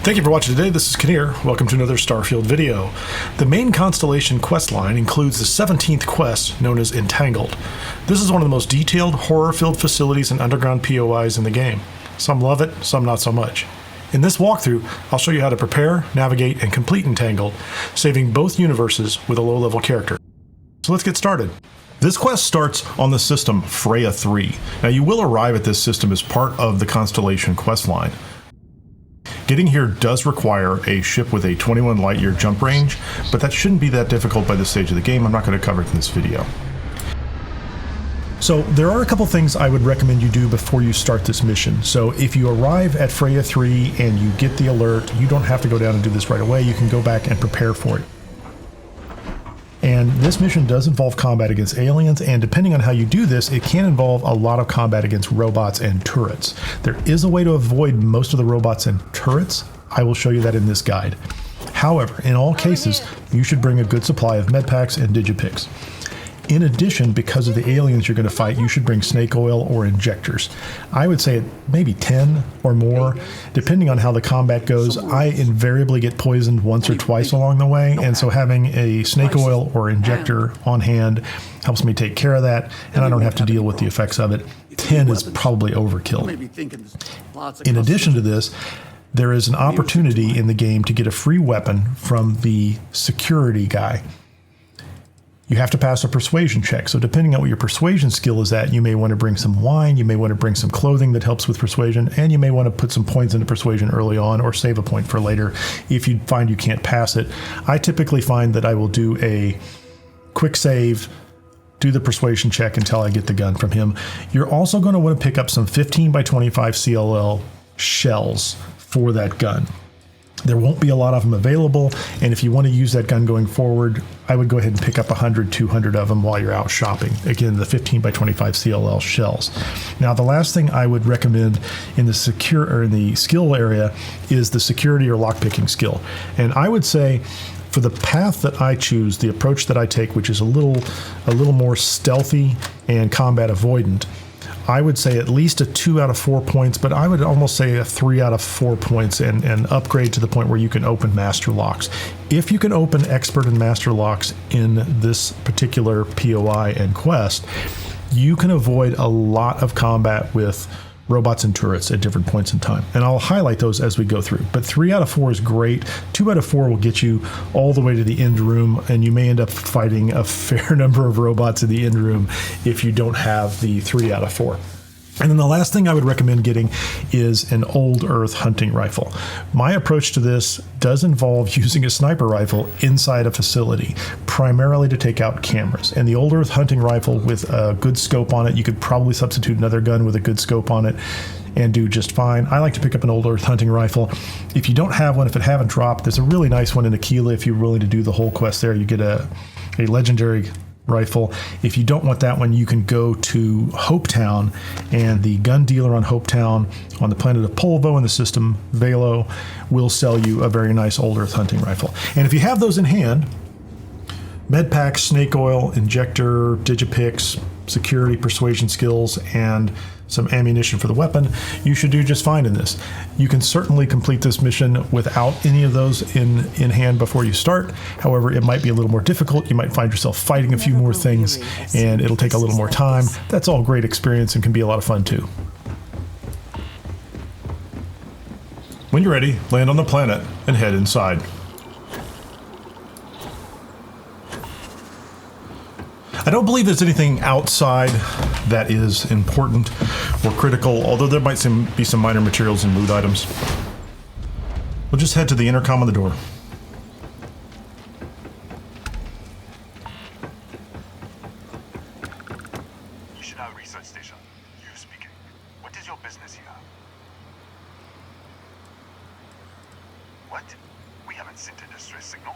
Thank you for watching today. This is Kineer. Welcome to another Starfield video. The main Constellation quest line includes the 17th quest known as Entangled. This is one of the most detailed, horror-filled facilities and underground POIs in the game. Some love it, some not so much. In this walkthrough, I'll show you how to prepare, navigate, and complete Entangled, saving both universes with a low-level character. So let's get started. This quest starts on the system Freya 3. Now you will arrive at this system as part of the Constellation quest line. Getting here does require a ship with a 21 light year jump range, but that shouldn't be that difficult by this stage of the game. I'm not going to cover it in this video. So there are a couple things I would recommend you do before you start this mission. So if you arrive at Freya 3 and you get the alert, you don't have to go down and do this right away. You can go back and prepare for it. And this mission does involve combat against aliens, and depending on how you do this, it can involve a lot of combat against robots and turrets. There is a way to avoid most of the robots and turrets. I will show you that in this guide. However, in all cases, you should bring a good supply of medpacks and digipicks. In addition, because of the aliens you're going to fight, you should bring snake oil or injectors. I would say maybe 10 or more, depending on how the combat goes. I invariably get poisoned once or twice along the way, and so having a snake oil or injector on hand helps me take care of that, and I don't have to deal with the effects of it. 10 is probably overkill. In addition to this, there is an opportunity in the game to get a free weapon from the security guy. You have to pass a persuasion check. So depending on what your persuasion skill is at, you may want to bring some wine, you may want to bring some clothing that helps with persuasion, and you may want to put some points into persuasion early on or save a point for later if you find you can't pass it. I typically find that I will do a quick save, do the persuasion check until I get the gun from him. You're also going to want to pick up some 15 by 25 CLL shells for that gun. There won't be a lot of them available, and if you want to use that gun going forward, I would go ahead and pick up 100, 200 of them while you're out shopping. Again, the 15 by 25 CLL shells. Now, the last thing I would recommend in the skill area is the security or lockpicking skill. And I would say for the path that I choose, the approach that I take, which is a little more stealthy and combat avoidant, I would say at least a 2 out of 4 points, but I would almost say a 3 out of 4 points and upgrade to the point where you can open master locks. If you can open expert and master locks in this particular POI and quest, you can avoid a lot of combat with robots and turrets at different points in time. And I'll highlight those as we go through. But 3 out of 4 is great. 2 out of 4 will get you all the way to the end room, and you may end up fighting a fair number of robots in the end room if you don't have the 3 out of 4. And then the last thing I would recommend getting is an old Earth hunting rifle. My approach to this does involve using a sniper rifle inside a facility, primarily to take out cameras. And the old Earth hunting rifle with a good scope on it, you could probably substitute another gun with a good scope on it and do just fine. I like to pick up an old Earth hunting rifle. If you don't have one, if it haven't dropped, there's a really nice one in Aquila. If you're willing to do the whole quest there, you get a legendary rifle. If you don't want that one, you can go to Hopetown, and the gun dealer on Hopetown on the planet of Polvo in the system, Velo, will sell you a very nice old Earth hunting rifle. And if you have those in hand, medpack, snake oil, injector, digipicks, security, persuasion skills, and some ammunition for the weapon, you should do just fine in this. You can certainly complete this mission without any of those in hand before you start. However, it might be a little more difficult. You might find yourself fighting a few more things, and it'll take a little more time. That's all great experience and can be a lot of fun too. When you're ready, land on the planet and head inside. I don't believe there's anything outside that is important or critical, although there might be some minor materials and loot items. We'll just head to the intercom on the door. Nishina Research Station. Hughes speaking. What is your business here? What? We haven't sent a distress signal.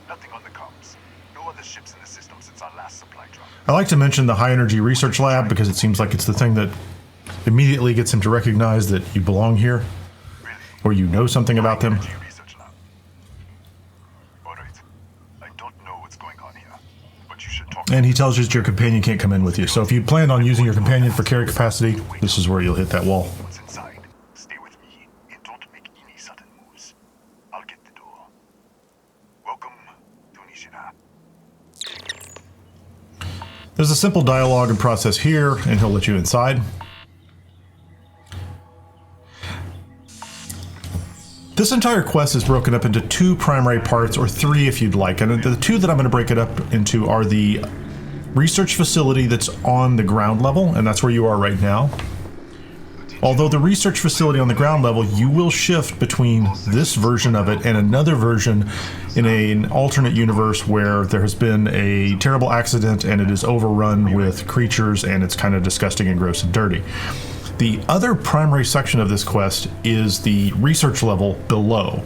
Nothing on the comms. No other ships in the system since our last supply drop. I like to mention the High Energy Research Lab because it seems like it's the thing that immediately gets him to recognize that you belong here, or you know something about them. And he tells you that your companion can't come in with you. So if you plan on using your companion for carry capacity, this is where you'll hit that wall. What's inside? Stay with me and don't make any sudden moves. There's a simple dialogue and process here, and he'll let you inside. This entire quest is broken up into 2 primary parts, or 3 if you'd like. And the 2 that I'm going to break it up into are the research facility that's on the ground level, and that's where you are right now. Although the research facility on the ground level, you will shift between this version of it and another version in an alternate universe where there has been a terrible accident and it is overrun with creatures and it's kind of disgusting and gross and dirty. The other primary section of this quest is the research level below.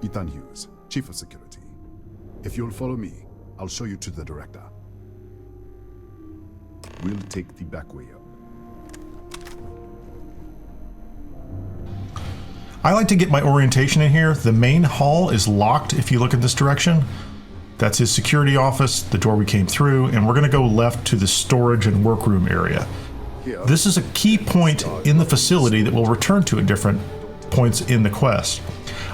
Ethan Hughes, Chief of Security. If you'll follow me, I'll show you to the director. We'll take the back way up. I like to get my orientation in here. The main hall is locked if you look in this direction. That's his security office, the door we came through, and we're going to go left to the storage and workroom area. This is a key point in the facility that we'll return to at different points in the quest.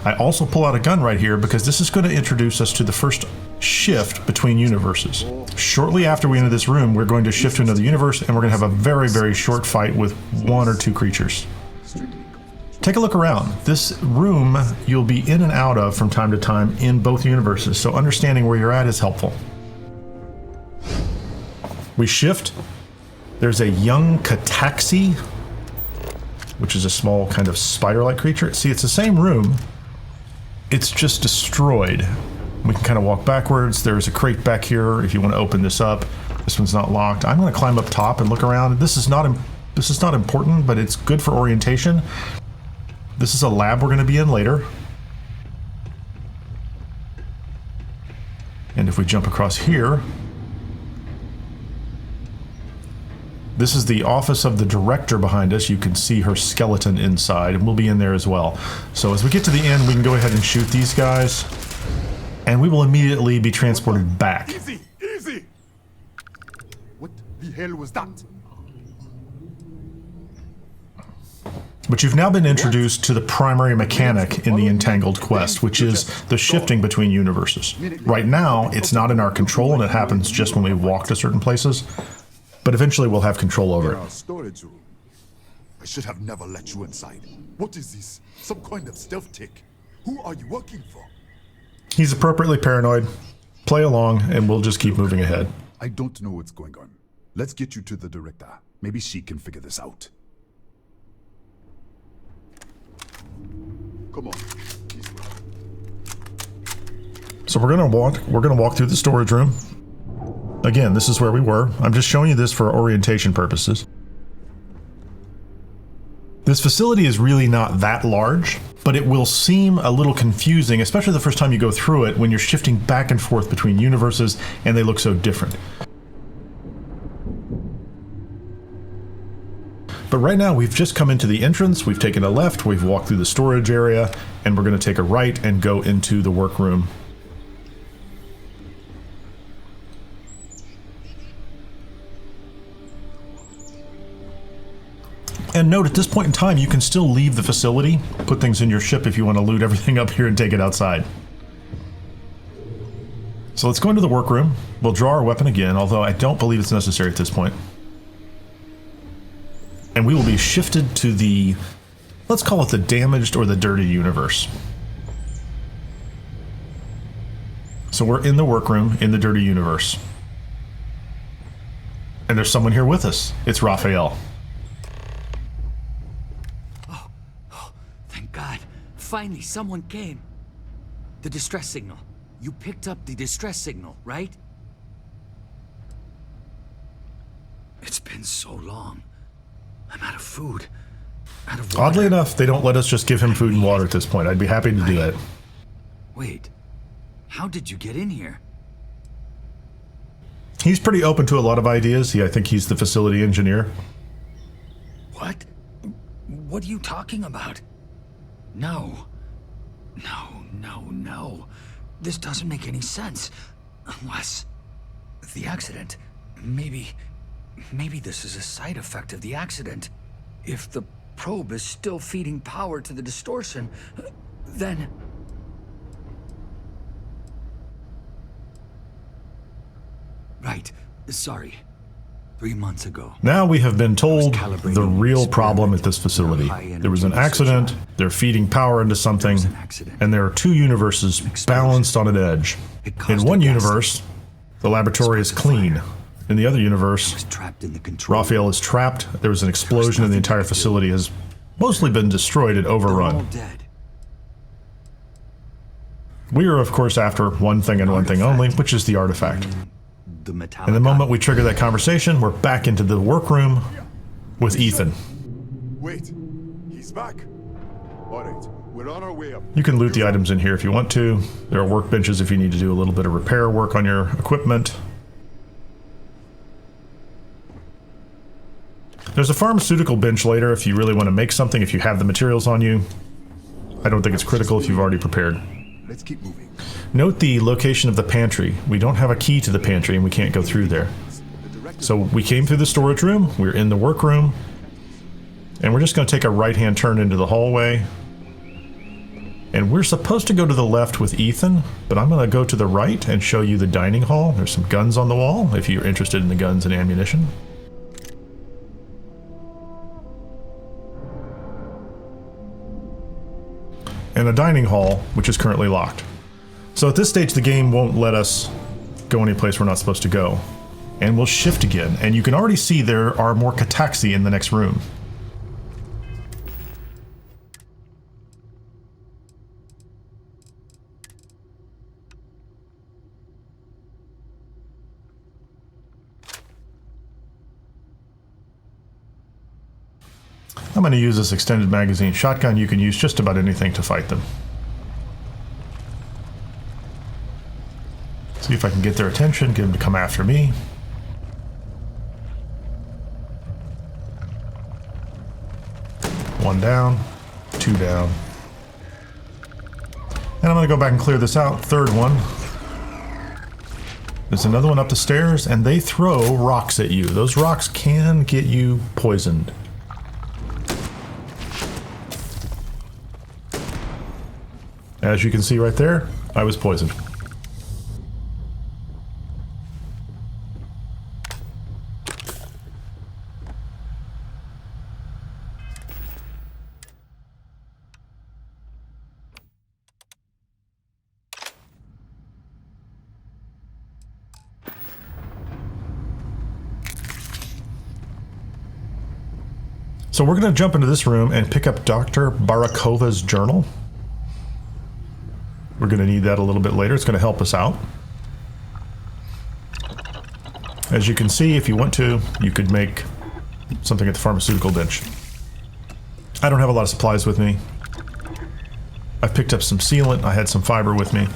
I also pull out a gun right here because this is going to introduce us to the first shift between universes. Shortly after we enter this room, we're going to shift to another universe and we're going to have a very, very short fight with 1 or 2 creatures. Take a look around. This room you'll be in and out of from time to time in both universes, so understanding where you're at is helpful. We shift. There's a young Cataxi, which is a small kind of spider-like creature. See, it's the same room. It's just destroyed. We can kind of walk backwards. There's a crate back here if you want to open this up. This one's not locked. I'm going to climb up top and look around. This is not important, but it's good for orientation. This is a lab we're going to be in later. And if we jump across here, this is the office of the director behind us. You can see her skeleton inside, and we'll be in there as well. So as we get to the end, we can go ahead and shoot these guys, and we will immediately be transported back. Easy, easy! What the hell was that? But you've now been introduced to the primary mechanic in the Entangled quest, which is the shifting between universes. Right now, it's not in our control, and it happens just when we walk to certain places. But eventually we'll have control over it. Our storage room. I should have never let you inside. What is this? Some kind of stealth tick? Who are you working for? He's appropriately paranoid. Play along, and we'll just keep moving ahead. I don't know what's going on. Let's get you to the director. Maybe she can figure this out. Come on. So we're gonna walk through the storage room. Again, this is where we were. I'm just showing you this for orientation purposes. This facility is really not that large, but it will seem a little confusing, especially the first time you go through it when you're shifting back and forth between universes and they look so different. But right now we've just come into the entrance, we've taken a left, we've walked through the storage area, and we're going to take a right and go into the workroom. And note, at this point in time, you can still leave the facility, put things in your ship if you want to loot everything up here and take it outside. So let's go into the workroom. We'll draw our weapon again, although I don't believe it's necessary at this point. And we will be shifted to the, let's call it the damaged or the dirty universe. So we're in the workroom in the dirty universe. And there's someone here with us. It's Rafael. God, finally someone came. The distress signal. You picked up the distress signal, right? It's been so long. I'm out of food. Out of water. Oddly enough, they don't let us just give him food and water at this point. I'd be happy to do that. Wait. How did you get in here? He's pretty open to a lot of ideas. I think he's the facility engineer. What? What are you talking about? No. No. This doesn't make any sense. Unless... the accident. Maybe this is a side effect of the accident. If the probe is still feeding power to the distortion, then... Right. Sorry. 3 months ago. Now we have been told the real problem at this facility. There was an accident, they're feeding power into something, and there are two universes balanced on an edge. In one universe, the laboratory is clean. In the other universe, Rafael is trapped, there was an explosion, and the entire facility has mostly been destroyed and overrun. We are, of course, after one thing and one thing only, which is the artifact. And the moment we trigger that conversation, we're back into the workroom with Ethan. Wait, he's back. All right, we're on our way up. You can loot the items in here if you want to. There are workbenches if you need to do a little bit of repair work on your equipment. There's a pharmaceutical bench later if you really want to make something, if you have the materials on you. I don't think it's critical if you've already prepared. Let's keep moving. Note the location of the pantry. We don't have a key to the pantry and we can't go through there. So we came through the storage room, we're in the workroom, and we're just going to take a right-hand turn into the hallway. And we're supposed to go to the left with Ethan, but I'm going to go to the right and show you the dining hall. There's some guns on the wall if you're interested in the guns and ammunition. And a dining hall, which is currently locked. So at this stage, the game won't let us go any place we're not supposed to go. And we'll shift again, and you can already see there are more Cataxi in the next room. I'm going to use this extended magazine shotgun. You can use just about anything to fight them. See if I can get their attention, get them to come after me. One down, two down. And I'm going to go back and clear this out. Third one. There's another one up the stairs, and they throw rocks at you. Those rocks can get you poisoned. As you can see right there, I was poisoned. So we're going to jump into this room and pick up Dr. Barakova's journal. We're going to need that a little bit later. It's going to help us out. As you can see, if you want to, you could make something at the pharmaceutical bench. I don't have a lot of supplies with me. I've picked up some sealant. I had some fiber with me.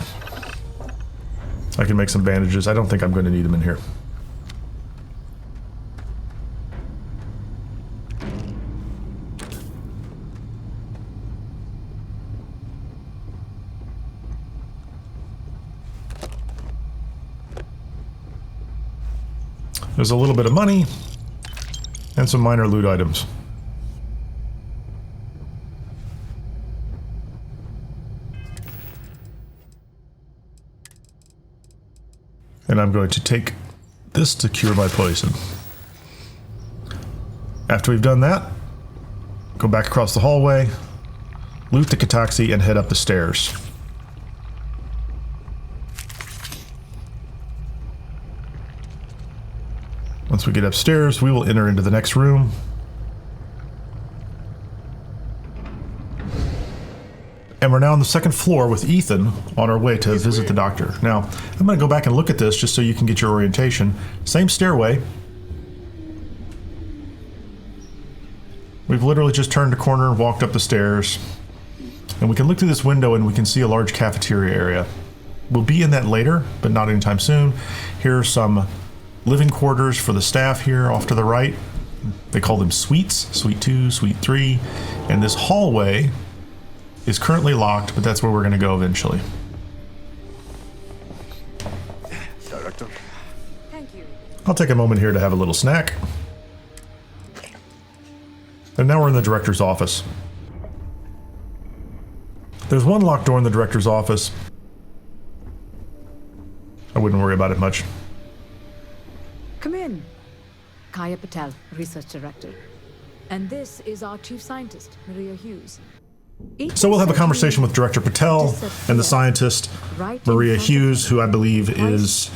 I can make some bandages. I don't think I'm going to need them in here. There's a little bit of money and some minor loot items. And I'm going to take this to cure my poison. After we've done that, go back across the hallway, loot the Cataxi, and head up the stairs. Once we get upstairs, we will enter into the next room. And we're now on the second floor with Ethan on our way to visit the doctor. Now, I'm going to go back and look at this just so you can get your orientation. Same stairway. We've literally just turned a corner, walked up the stairs. And we can look through this window and we can see a large cafeteria area. We'll be in that later, but not anytime soon. Here are some living quarters for the staff here off to the right. They call them suites, suite 2, suite 3. And this hallway is currently locked, but that's where we're going to go eventually. Director. Thank you. I'll take a moment here to have a little snack. And now we're in the director's office. There's one locked door in the director's office. I wouldn't worry about it much. Come in. Kaya Patel, Research Director. And this is our Chief Scientist, Maria Hughes. So we'll have a conversation with Director Patel and the scientist, Maria Hughes, who I believe is,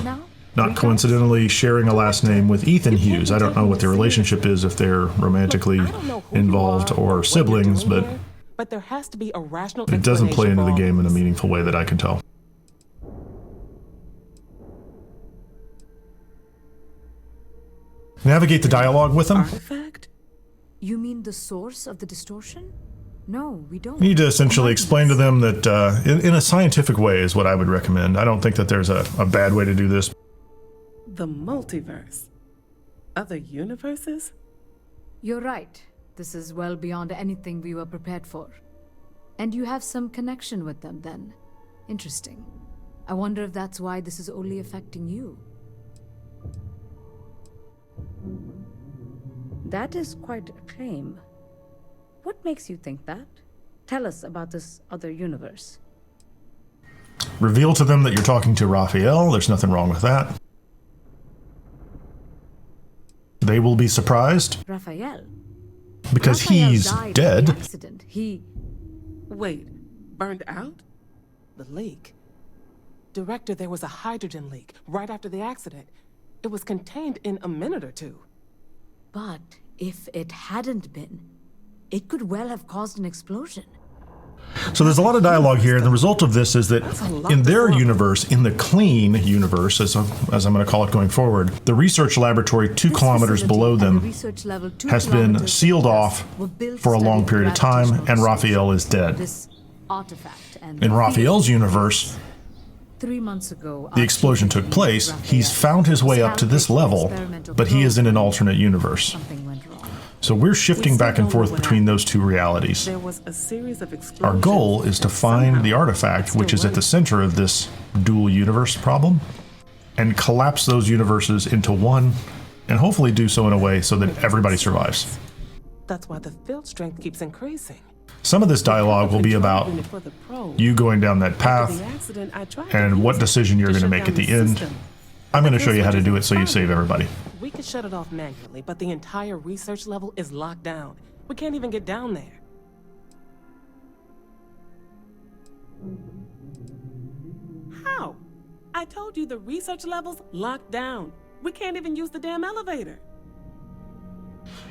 not coincidentally, sharing a last name with Ethan Hughes. I don't know what their relationship is, if they're romantically involved or siblings, but there has to be a rational it doesn't play into the explanation game in a for all meaningful way that I can tell. Navigate the dialogue with them. Artifact? You mean the source of the distortion? No, we don't. You need to essentially explain to them that in a scientific way is what I would recommend. I don't think that there's a bad way to do this. The multiverse? Other universes? You're right. This is well beyond anything we were prepared for. And you have some connection with them then. Interesting. I wonder if that's why this is only affecting you. That is quite a claim. What makes you think that? Tell us about this other universe. Reveal to them that you're talking to Rafael. There's nothing wrong with that. They will be surprised Rafael? because Rafael he's died in dead. the accident. Wait, burned out? The leak. Director, there was a hydrogen leak right after the accident. It was contained in a minute or two. But if it hadn't been, it could well have caused an explosion. So there's a lot of dialogue here, and the result of this is that in their universe, in the clean universe, as I'm going to call it going forward, the research laboratory 2 kilometers below them has been sealed off for a long period of time, and Rafael is dead. This artifact and In Rafael's universe, 3 months ago, the explosion took place. He's found his way up to this level, but he is in an alternate universe. Something went wrong. So we're shifting back and forth between those 2 realities. There was a series of explosions. Our goal is to find the artifact, which is at the center of this dual universe problem, and collapse those universes into one, and hopefully do so in a way so that everybody survives. That's why the field strength keeps increasing. Some of this dialogue will be about you going down that path and what decision you're going to make at the end. I'm going to show you how to do it so you save everybody. We could shut it off manually, but the entire research level is locked down. We can't even get down there. How? I told you the research level's locked down. We can't even use the damn elevator.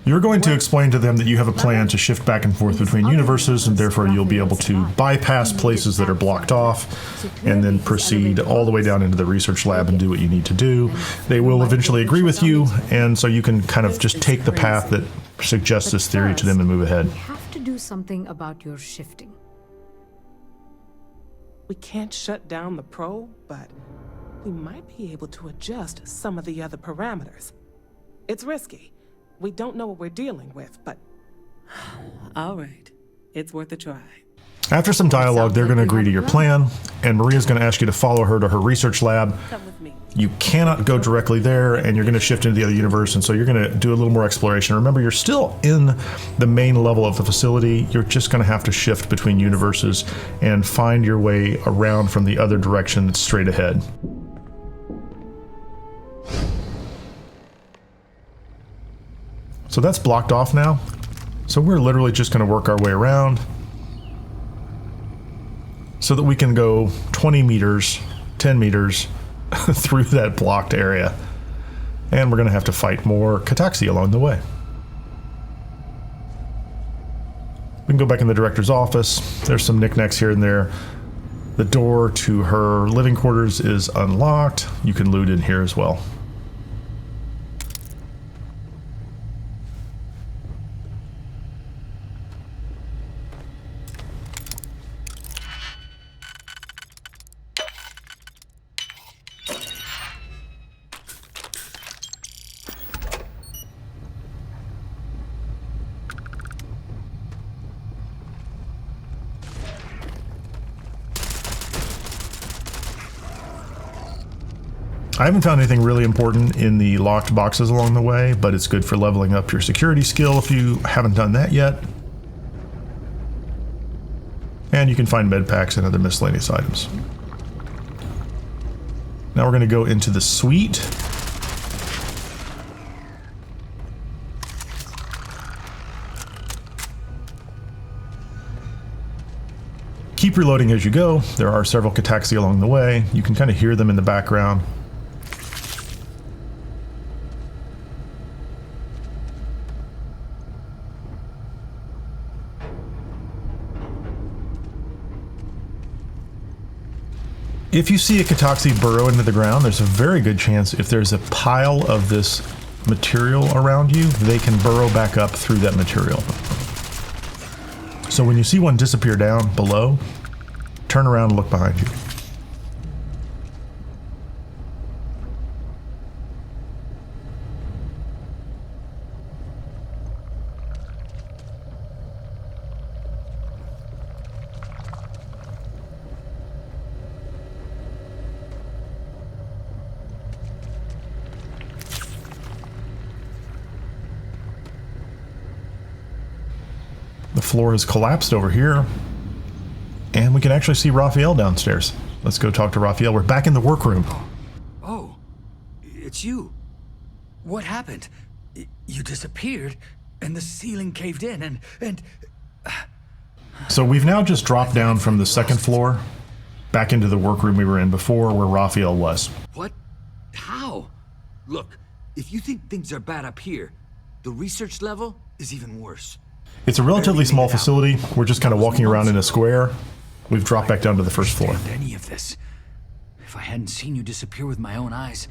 You're going to explain to them that you have a plan to shift back and forth between universes, and therefore you'll be able to bypass places that are blocked off and then proceed all the way down into the research lab and do what you need to do. They will eventually agree with you, and so you can kind of just take the path that suggests this theory to them and move ahead. We have to do something about your shifting. We can't shut down the probe, but we might be able to adjust some of the other parameters. It's risky. We don't know what we're dealing with, but... All right. It's worth a try. After some dialogue, they're going to agree to your plan, and Maria's going to ask you to follow her to her research lab. Come with me. You cannot go directly there, and you're going to shift into the other universe, and so you're going to do a little more exploration. Remember, you're still in the main level of the facility. You're just going to have to shift between universes and find your way around from the other direction that's straight ahead. So that's blocked off now. So we're literally just going to work our way around so that we can go 20 meters, 10 meters through that blocked area. And we're going to have to fight more Cataxi along the way. We can go back in the director's office. There's some knickknacks here and there. The door to her living quarters is unlocked. You can loot in here as well. I haven't found anything really important in the locked boxes along the way, but it's good for leveling up your security skill if you haven't done that yet. And you can find med packs and other miscellaneous items. Now we're going to go into the suite. Keep reloading as you go. There are several Cataxi along the way. You can kind of hear them in the background. If you see a Cataxi burrow into the ground, there's a very good chance if there's a pile of this material around you, they can burrow back up through that material. So when you see one disappear down below, turn around and look behind you. The floor has collapsed over here, and we can actually see Rafael downstairs. Let's go talk to Rafael. We're back in the workroom. Oh, it's you. What happened? You disappeared, and the ceiling caved in, and... So we've now just dropped down from the second floor back into the workroom we were in before, where Rafael was. What? How? Look, if you think things are bad up here, the research level is even worse. It's a relatively small facility. We're just kind of walking around in a square. We've dropped back down to the first floor. Any of this. If I hadn't seen you disappear with my own eyes,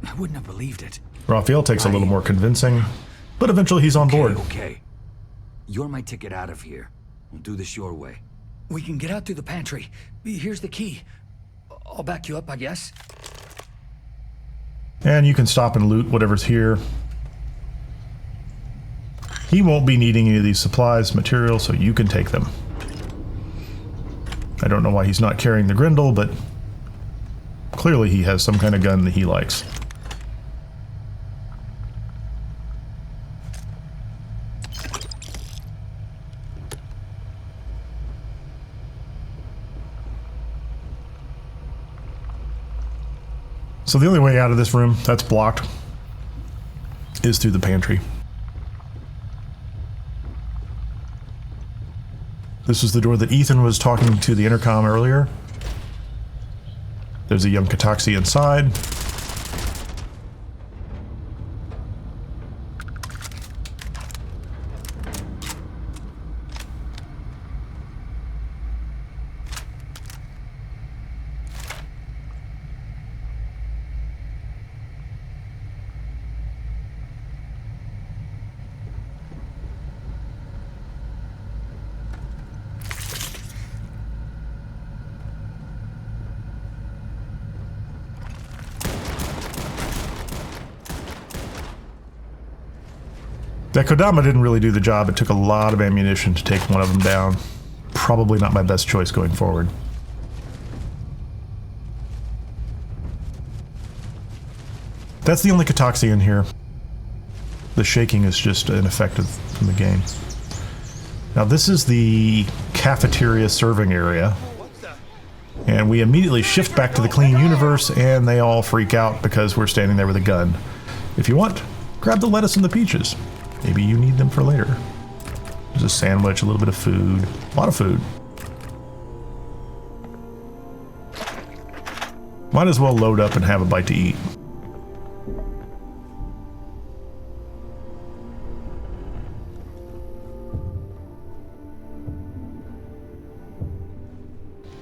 I wouldn't have believed it. Rafael takes a little more convincing, but eventually he's on board. Okay. You're my ticket out of here. We'll do this your way. We can get out through the pantry. Here's the key. I'll back you up, I guess. And you can stop and loot whatever's here. He won't be needing any of these supplies, materials, so you can take them. I don't know why he's not carrying the Grendel, but clearly he has some kind of gun that he likes. So the only way out of this room that's blocked is through the pantry. This is the door that Ethan was talking to the intercom earlier. There's a young Cataxi inside. That Kodama didn't really do the job. It took a lot of ammunition to take one of them down. Probably not my best choice going forward. That's the only Cataxi in here. The shaking is just an effect from the game. Now this is the cafeteria serving area. And we immediately shift back to the clean universe and they all freak out because we're standing there with a gun. If you want, grab the lettuce and the peaches. Maybe you need them for later. There's a sandwich, a little bit of food. A lot of food. Might as well load up and have a bite to eat.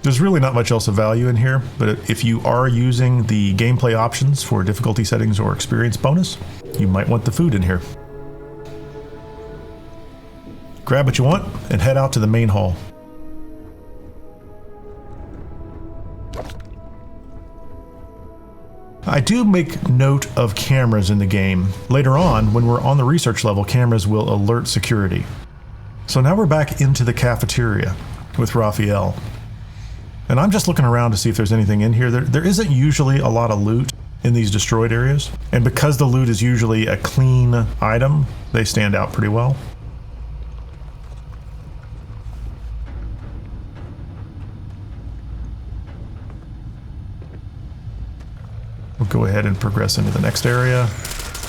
There's really not much else of value in here, but if you are using the gameplay options for difficulty settings or experience bonus, you might want the food in here. Grab what you want and head out to the main hall. I do make note of cameras in the game. Later on, when we're on the research level, cameras will alert security. So now we're back into the cafeteria with Rafael. And I'm just looking around to see if there's anything in here. There isn't usually a lot of loot. in these destroyed areas. And because the loot is usually a clean item, they stand out pretty well. We'll go ahead and progress into the next area.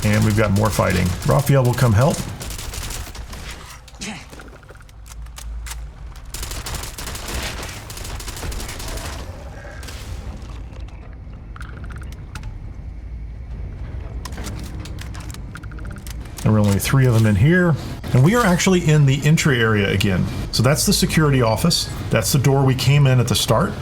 And we've got more fighting. Rafael will come help. There were only 3 of them in here. And we are actually in the entry area again. So that's the security office. That's the door we came in at the start.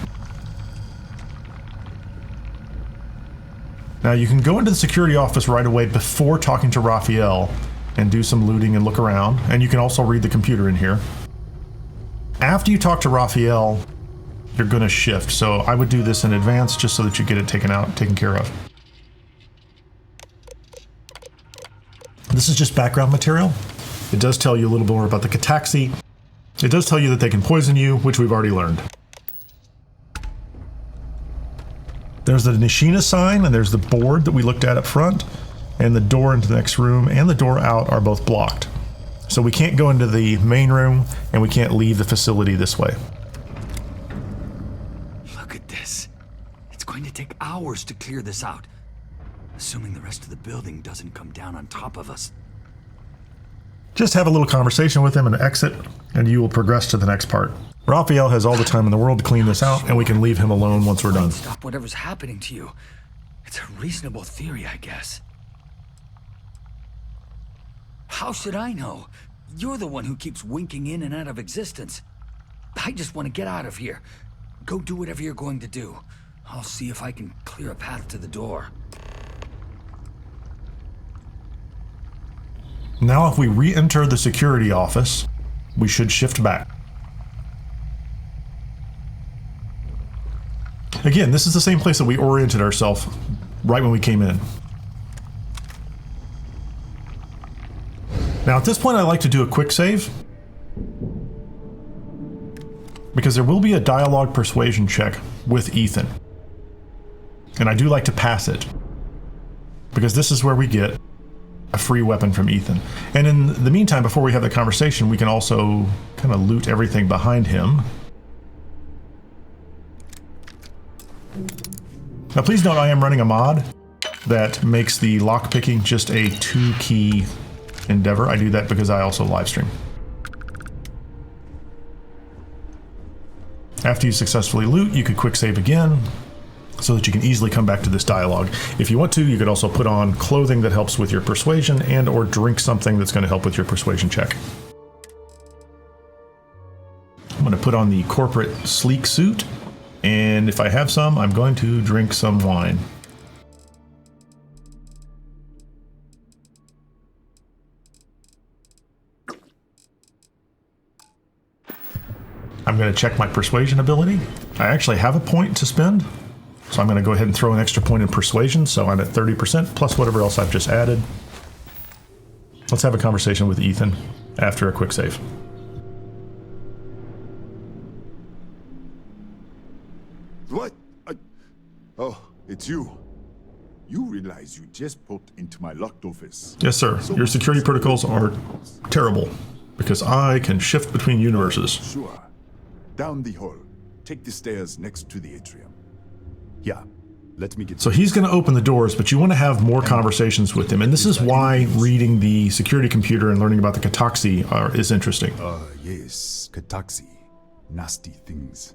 Now you can go into the security office right away before talking to Rafael and do some looting and look around. And you can also read the computer in here. After you talk to Rafael, you're going to shift. So I would do this in advance just so that you get it taken care of. This is just background material. It does tell you a little more about the Cataxi. It does tell you that they can poison you, which we've already learned. There's the Nishina sign, and there's the board that we looked at up front, and the door into the next room and the door out are both blocked. So we can't go into the main room, and we can't leave the facility this way. Look at this. It's going to take hours to clear this out. Assuming the rest of the building doesn't come down on top of us. Just have a little conversation with him and exit, and you will progress to the next part. Rafael has all the time in the world to clean this out, and we can leave him alone once we're done. Stop whatever's happening to you. It's a reasonable theory, I guess. How should I know? You're the one who keeps winking in and out of existence. I just want to get out of here. Go do whatever you're going to do. I'll see if I can clear a path to the door. Now if we re-enter the security office, we should shift back. Again, this is the same place that we oriented ourselves right when we came in. Now at this point I like to do a quick save, because there will be a dialogue persuasion check with Ethan. And I do like to pass it, because this is where we get a free weapon from Ethan. And in the meantime, before we have the conversation, we can also kind of loot everything behind him. Now please note I am running a mod that makes the lockpicking just a 2-key endeavor. I do that because I also live stream. After you successfully loot, you could quick save again, so that you can easily come back to this dialogue. If you want to, you could also put on clothing that helps with your persuasion and or drink something that's going to help with your persuasion check. I'm going to put on the corporate sleek suit, and if I have some, I'm going to drink some wine. I'm going to check my persuasion ability. I actually have a point to spend. So I'm going to go ahead and throw an extra point in persuasion, so I'm at 30% plus whatever else I've just added. Let's have a conversation with Ethan after a quick save. What? Oh, it's you. You realize you just popped into my locked office. Yes, sir. Your security protocols are terrible, because I can shift between universes. Sure. Down the hall. Take the stairs next to the atrium. Yeah, let me get... So he's going to open the doors, but you want to have more conversations with him. And this is why reading the security computer and learning about the Cataxi is interesting. Yes, Cataxi. Nasty things.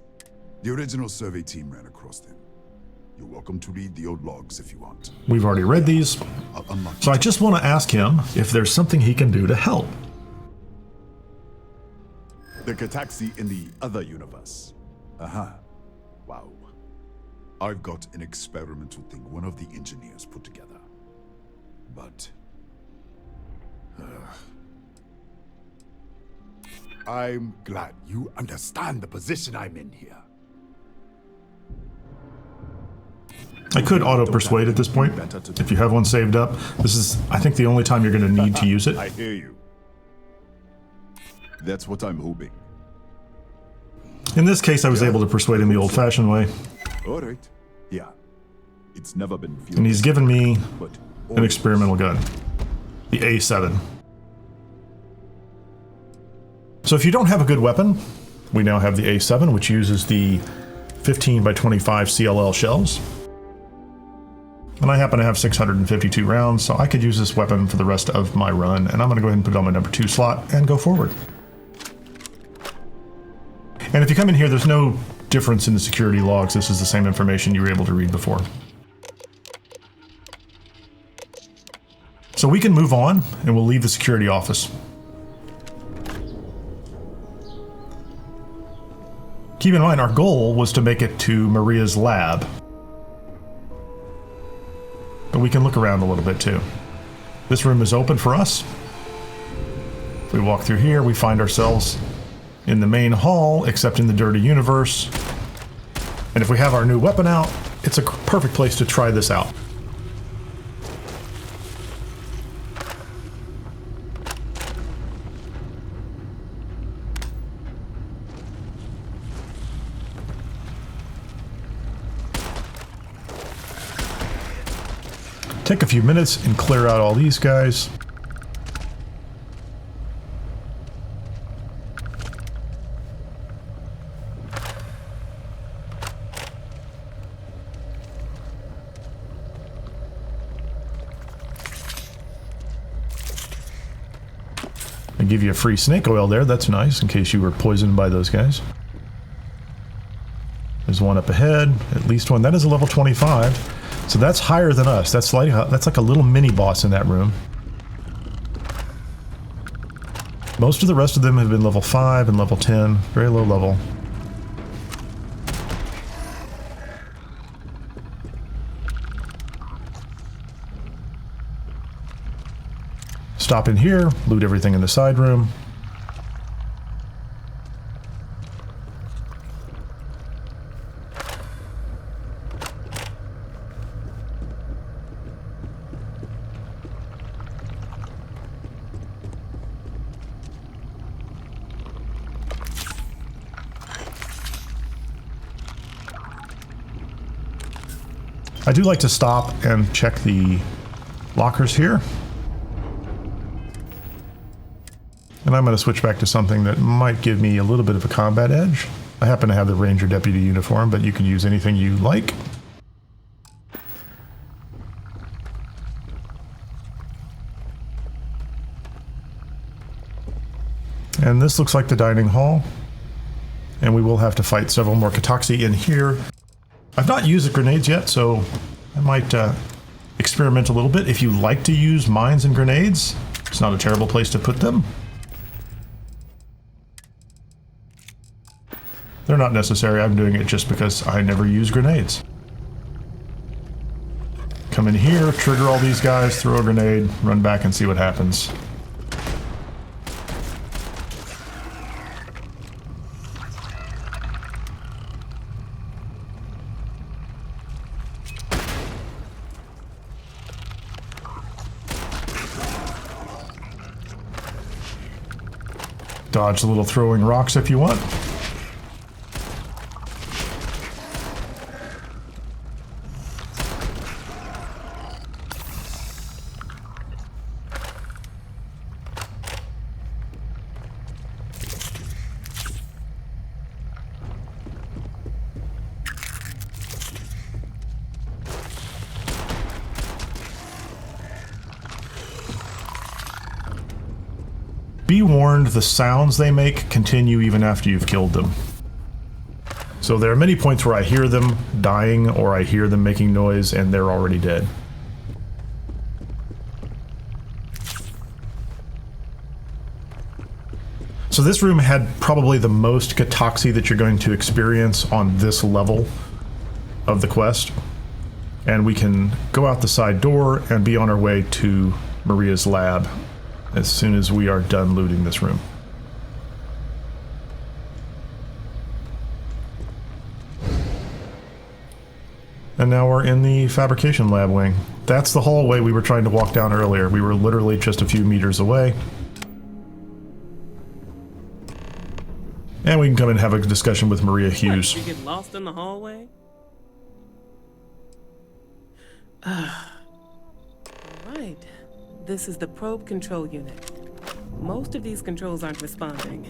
The original survey team ran across them. You're welcome to read the old logs if you want. We've already read these. So I just want to ask him if there's something he can do to help. The Cataxi in the other universe. Wow. I've got an experimental thing one of the engineers put together. But... I'm glad you understand the position I'm in here. I could auto-persuade at this point, if you have one saved up. This is, I think, the only time you're going to need to use it. I hear you. That's what I'm hoping. In this case, I was able to persuade him the old-fashioned way. All right. Yeah. It's never been fielded, And he's given me but an experimental gun, the A7. So if you don't have a good weapon, we now have the A7, which uses the 15 by 25 CLL shells. And I happen to have 652 rounds, so I could use this weapon for the rest of my run, and I'm going to go ahead and put it on my number 2 slot and go forward. And if you come in here, there's no difference in the security logs. This is the same information you were able to read before. So we can move on, and we'll leave the security office. Keep in mind, our goal was to make it to Maria's lab. But we can look around a little bit too. This room is open for us. If we walk through here, we find ourselves in the main hall, except in the dirty universe. And if we have our new weapon out, it's a perfect place to try this out. Take a few minutes and clear out all these guys. I give you a free snake oil there, that's nice, in case you were poisoned by those guys. There's one up ahead, at least one. That is a level 25. So that's higher than us. That's like a little mini boss in that room. Most of the rest of them have been level 5 and level 10. Very low level. Stop in here, loot everything in the side room. I do like to stop and check the lockers here. And I'm going to switch back to something that might give me a little bit of a combat edge. I happen to have the Ranger Deputy uniform, but you can use anything you like. And this looks like the dining hall. And we will have to fight several more Cataxi in here. I've not used the grenades yet, so I might experiment a little bit. If you like to use mines and grenades, it's not a terrible place to put them. They're not necessary. I'm doing it just because I never use grenades. Come in here, trigger all these guys, throw a grenade, run back and see what happens. Dodge the little throwing rocks if you want. Be warned, the sounds they make continue even after you've killed them. So there are many points where I hear them dying or I hear them making noise and they're already dead. So this room had probably the most Cataxi that you're going to experience on this level of the quest. And we can go out the side door and be on our way to Maria's lab as soon as we are done looting this room. And now we're in the Fabrication lab wing. That's the hallway we were trying to walk down earlier. We were literally just a few meters away. And we can come and have a discussion with Maria Hughes. What, you get lost in the hallway? Right. This is the probe control unit. Most of these controls aren't responding.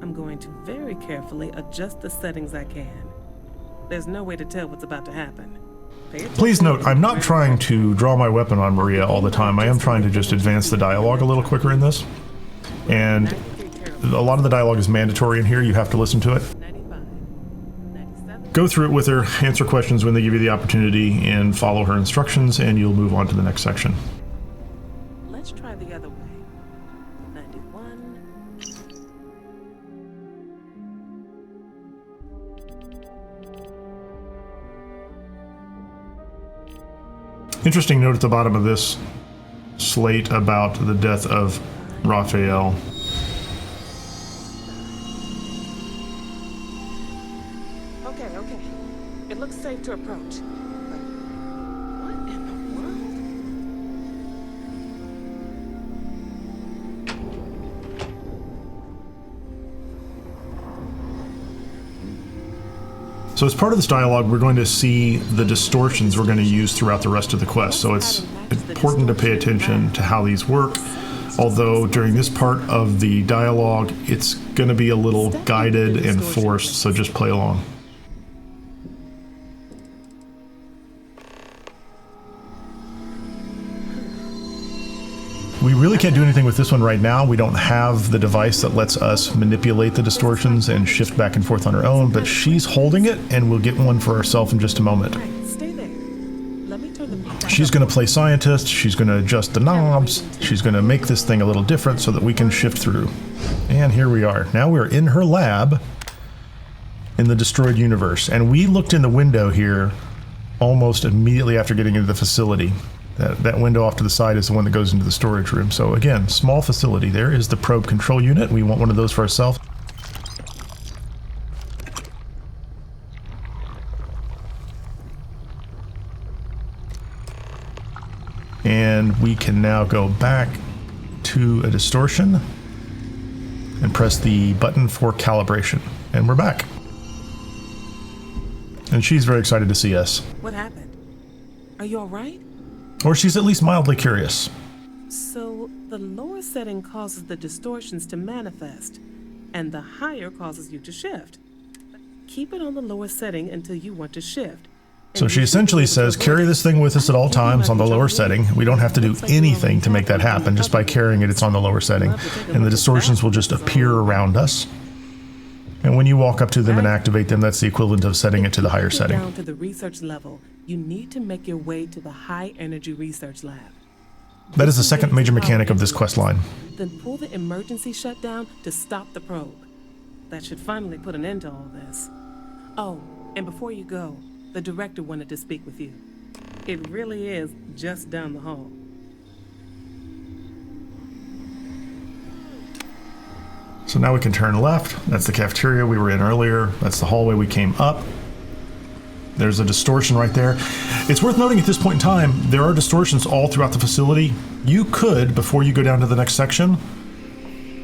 I'm going to very carefully adjust the settings I can. There's no way to tell what's about to happen. Please note, I'm not trying to draw my weapon on Maria all the time. I am trying to just advance the dialogue a little quicker in this. And a lot of the dialogue is mandatory in here. You have to listen to it. Go through it with her, answer questions when they give you the opportunity, and follow her instructions, and you'll move on to the next section. Let's try the other way. 91. Interesting note at the bottom of this slate about the death of Rafael. Okay. It looks safe to approach. But what in the world? So as part of this dialogue, we're going to see the distortions we're going to use throughout the rest of the quest. So it's important to pay attention to how these work. Although during this part of the dialogue, it's going to be a little guided and forced, so just play along. We really can't do anything with this one right now. We don't have the device that lets us manipulate the distortions and shift back and forth on our own, but she's holding it, and we'll get one for ourselves in just a moment. Stay there. Let me turn the She's going to play scientist, she's going to adjust the knobs, she's going to make this thing a little different so that we can shift through. And here we are. Now we're in her lab in the destroyed universe, and we looked in the window here almost immediately after getting into the facility. That window off to the side is the one that goes into the storage room. So again, small facility. There is the probe control unit. We want one of those for ourselves. And we can now go back to a distortion and press the button for calibration. And we're back. And she's very excited to see us. What happened? Are you all right? Or she's at least mildly curious. So, the lower setting causes the distortions to manifest, and the higher causes you to shift. Keep it on the lower setting until you want to shift. So she essentially says, carry this thing with us at all times on the lower setting. We don't have to do anything to make that happen. Just by carrying it, it's on the lower setting. And the distortions will just appear around us. And when you walk up to them and activate them, that's the equivalent of setting it to the higher setting. Down to the research level, you need to make your way to the high energy research lab. That is the second major mechanic of this quest line. Then pull the emergency shutdown to stop the probe. That should finally put an end to all this. Oh, and before you go, the director wanted to speak with you. It really is just down the hall. So now we can turn left. That's the cafeteria we were in earlier. That's the hallway we came up. There's a distortion right there. It's worth noting at this point in time, there are distortions all throughout the facility. You could, before you go down to the next section,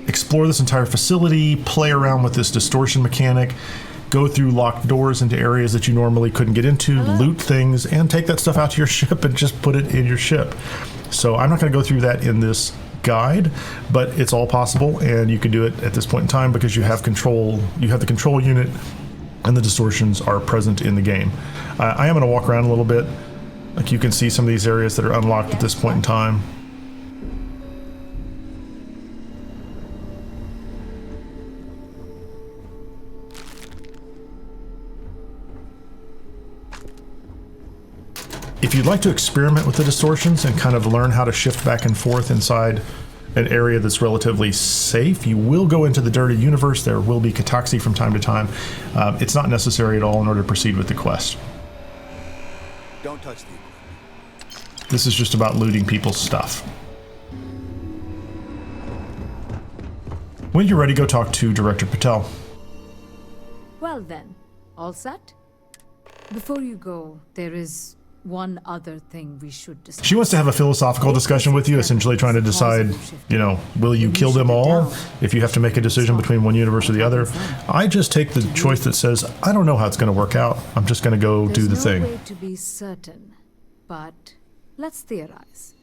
explore this entire facility, play around with this distortion mechanic, go through locked doors into areas that you normally couldn't get into, loot things, and take that stuff out to your ship and just put it in your ship. So I'm not going to go through that in this guide, but it's all possible, and you can do it at this point in time because you have control. You have the control unit, and the distortions are present in the game. I am going to walk around a little bit. Like you can see some of these areas that are unlocked at this point in time. If you'd like to experiment with the distortions and kind of learn how to shift back and forth inside an area that's relatively safe, you will go into the dirty universe. There will be Cataxi from time to time. It's not necessary at all in order to proceed with the quest. Don't touch the equipment. This is just about looting people's stuff. When you're ready, go talk to Director Patel. Well then, all set? Before you go, there is one other thing we should discuss. She wants to have a philosophical discussion with you, essentially trying to decide, you know, will you kill them all if you have to make a decision between one universe or the other? I just take the choice that says, I don't know how it's going to work out. I'm just going to go do the thing. There's no way to be certain, but Let's theorize.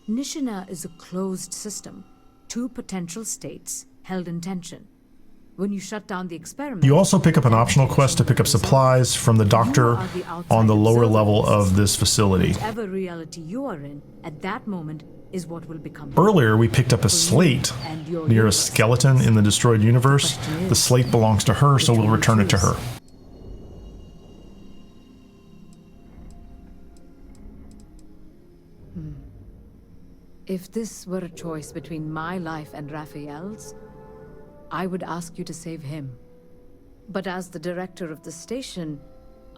Nishina is a closed system, 2 potential states held in tension. When you shut down the experiment... You also pick up an optional quest to pick up supplies from the doctor on the lower level of this facility. Whatever reality you are in, at that moment, is what will become... Earlier, we picked up a slate near a skeleton in the destroyed universe. The slate belongs to her, so we'll return it to her. If this were a choice between my life and Rafael's, I would ask you to save him. But as the director of the station,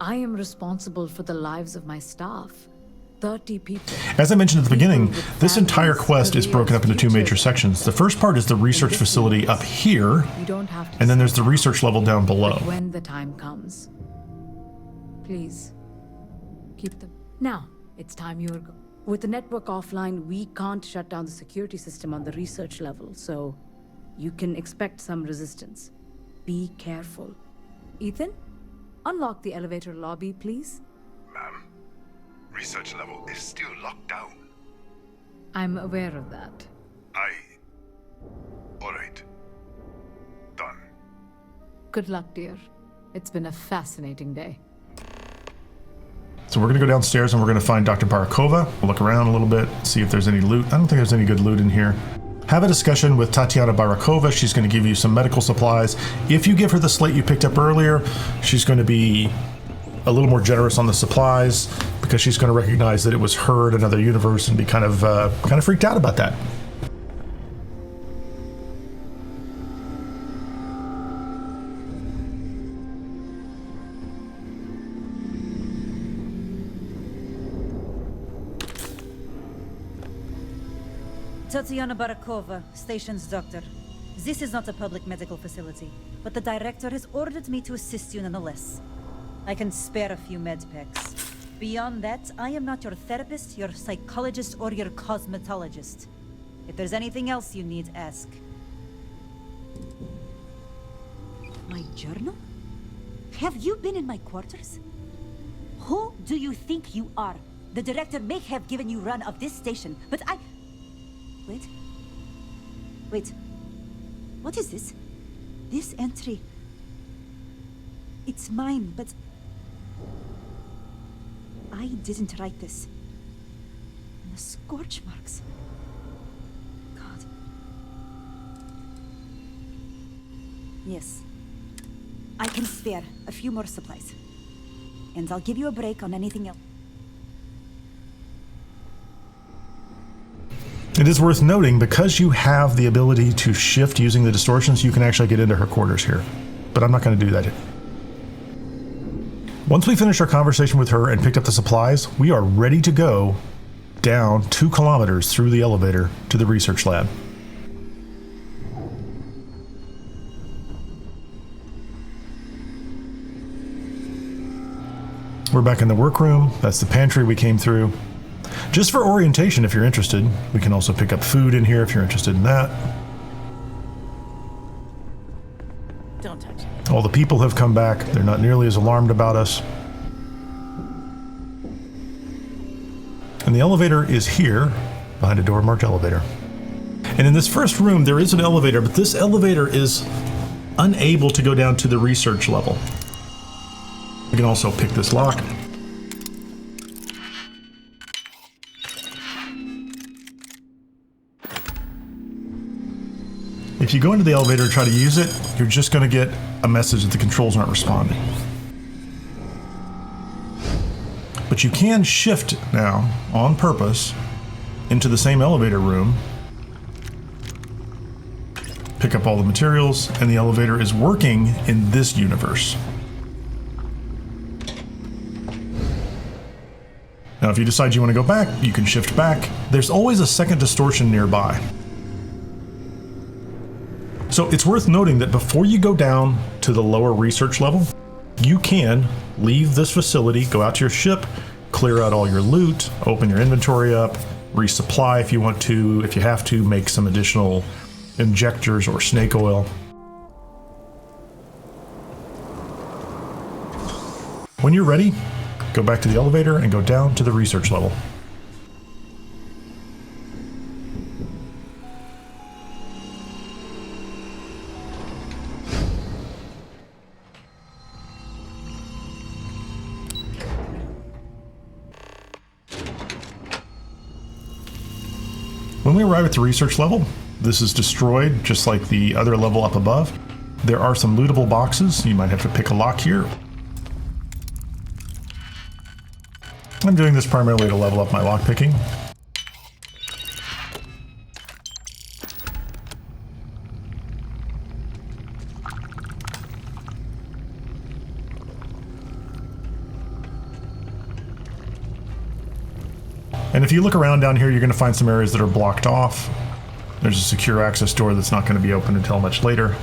I am responsible for the lives of my staff. 30 people. As I mentioned at the beginning, this entire quest is broken up into 2 major sections. The first part is the research facility up here, and then there's the research level down below. But when the time comes, please, keep them. Now, it's time you're going. With the network offline, we can't shut down the security system on the research level, so you can expect some resistance. Be careful. Ethan, unlock the elevator lobby, please. Ma'am, research level is still locked down. I'm aware of that. All right. Done. Good luck, dear. It's been a fascinating day. So we're going to go downstairs and we're going to find Dr. Barakova. We'll look around a little bit, see if there's any loot. I don't think there's any good loot in here. Have a discussion with Tatiana Barakova. She's going to give you some medical supplies. If you give her the slate you picked up earlier, she's going to be a little more generous on the supplies because she's going to recognize that it was her in another universe and be kind of freaked out about that. Tatiana Barakova, station's doctor. This is not a public medical facility, but the director has ordered me to assist you nonetheless. I can spare a few med packs. Beyond that, I am not your therapist, your psychologist, or your cosmetologist. If there's anything else you need, ask. My journal? Have you been in my quarters? Who do you think you are? The director may have given you run of this station, but I... Wait. What is this? This entry... It's mine, but... I didn't write this. And the scorch marks... God. Yes. I can spare a few more supplies. And I'll give you a break on anything else. It is worth noting, because you have the ability to shift using the distortions, you can actually get into her quarters here. But I'm not going to do that yet. Once we finish our conversation with her and picked up the supplies, we are ready to go down 2 kilometers through the elevator to the research lab. We're back in the workroom. That's the pantry we came through. Just for orientation, if you're interested, we can also pick up food in here if you're interested in that. Don't touch it. All the people have come back. They're not nearly as alarmed about us. And the elevator is here, behind a door marked elevator. And in this first room, there is an elevator, but this elevator is unable to go down to the research level. You can also pick this lock. If you go into the elevator and try to use it, you're just going to get a message that the controls aren't responding. But you can shift now, on purpose, into the same elevator room, pick up all the materials, and the elevator is working in this universe. Now, if you decide you want to go back, you can shift back. There's always a second distortion nearby. So it's worth noting that before you go down to the lower research level, you can leave this facility, go out to your ship, clear out all your loot, open your inventory up, resupply if you want to, if you have to, make some additional injectors or snake oil. When you're ready, go back to the elevator and go down to the research level. When we arrive at the research level, this is destroyed just like the other level up above. There are some lootable boxes. You might have to pick a lock here. I'm doing this primarily to level up my lockpicking. And if you look around down here, you're going to find some areas that are blocked off. There's a secure access door that's not going to be open until much later.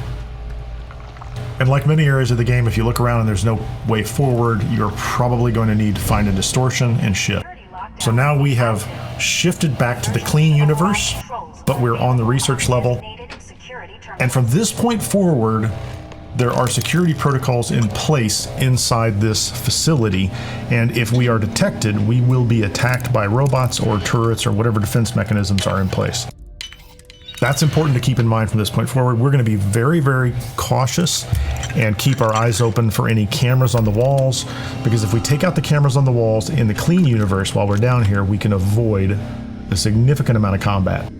And like many areas of the game, if you look around and there's no way forward, you're probably going to need to find a distortion and shift. So now we have shifted back to the clean universe, but we're on the research level. And from this point forward, there are security protocols in place inside this facility, and if we are detected, we will be attacked by robots or turrets or whatever defense mechanisms are in place. That's important to keep in mind from this point forward. We're going to be very, very cautious and keep our eyes open for any cameras on the walls, because if we take out the cameras on the walls in the clean universe while we're down here, we can avoid a significant amount of combat.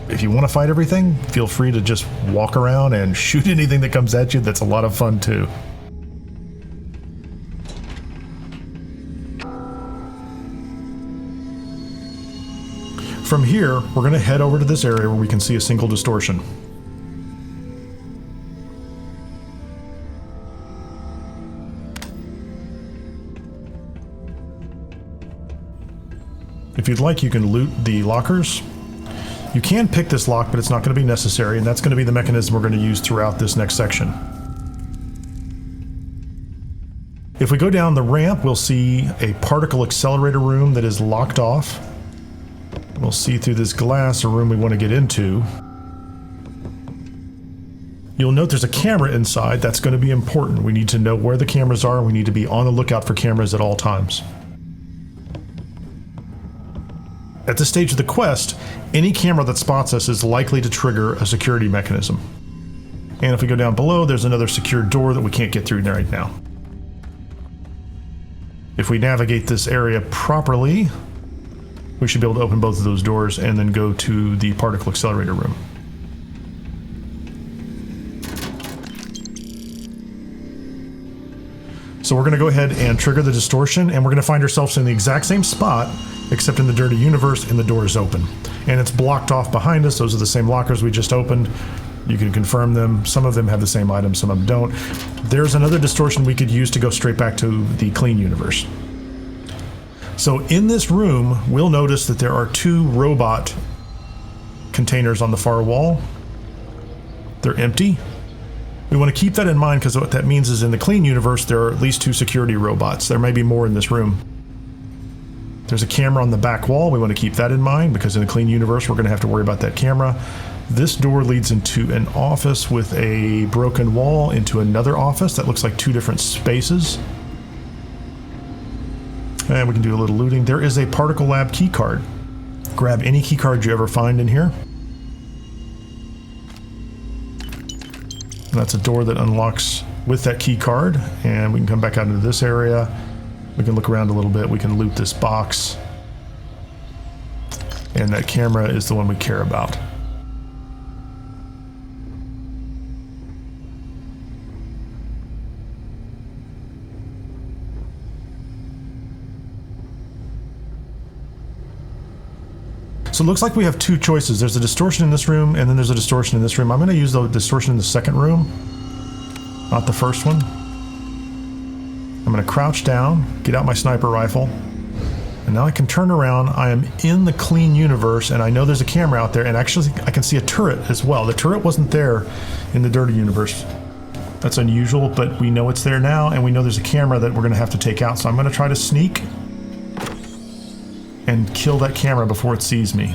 If you want to fight everything, feel free to just walk around and shoot anything that comes at you. That's a lot of fun too. From here, we're going to head over to this area where we can see a single distortion. If you'd like, you can loot the lockers. You can pick this lock, but it's not going to be necessary, and that's going to be the mechanism we're going to use throughout this next section. If we go down the ramp, we'll see a particle accelerator room that is locked off. We'll see through this glass a room we want to get into. You'll note there's a camera inside. That's going to be important. We need to know where the cameras are, and we need to be on the lookout for cameras at all times. At this stage of the quest, any camera that spots us is likely to trigger a security mechanism. And if we go down below, there's another secure door that we can't get through right now. If we navigate this area properly, we should be able to open both of those doors and then go to the particle accelerator room. So we're going to go ahead and trigger the distortion, and we're going to find ourselves in the exact same spot, except in the dirty universe, and the door is open. And it's blocked off behind us. Those are the same lockers we just opened. You can confirm them. Some of them have the same items, some of them don't. There's another distortion we could use to go straight back to the clean universe. So in this room, we'll notice that there are two robot containers on the far wall. They're empty. We want to keep that in mind, because what that means is in the clean universe, there are at least two security robots. There may be more in this room. There's a camera on the back wall. We want to keep that in mind, because in the clean universe, we're going to have to worry about that camera. This door leads into an office with a broken wall into another office. That looks like two different spaces. And we can do a little looting. There is a particle lab key card. Grab any key card you ever find in here. And that's a door that unlocks with that key card. And we can come back out into this area. We can look around a little bit. We can loot this box. And that camera is the one we care about. So it looks like we have two choices. There's a distortion in this room, and then there's a distortion in this room. I'm going to use the distortion in the second room, not the first one. I'm going to crouch down, get out my sniper rifle, and now I can turn around. I am in the clean universe, and I know there's a camera out there, and actually I can see a turret as well. The turret wasn't there in the dirty universe. That's unusual, but we know it's there now, and we know there's a camera that we're going to have to take out. So I'm going to try to sneak and kill that camera before it sees me.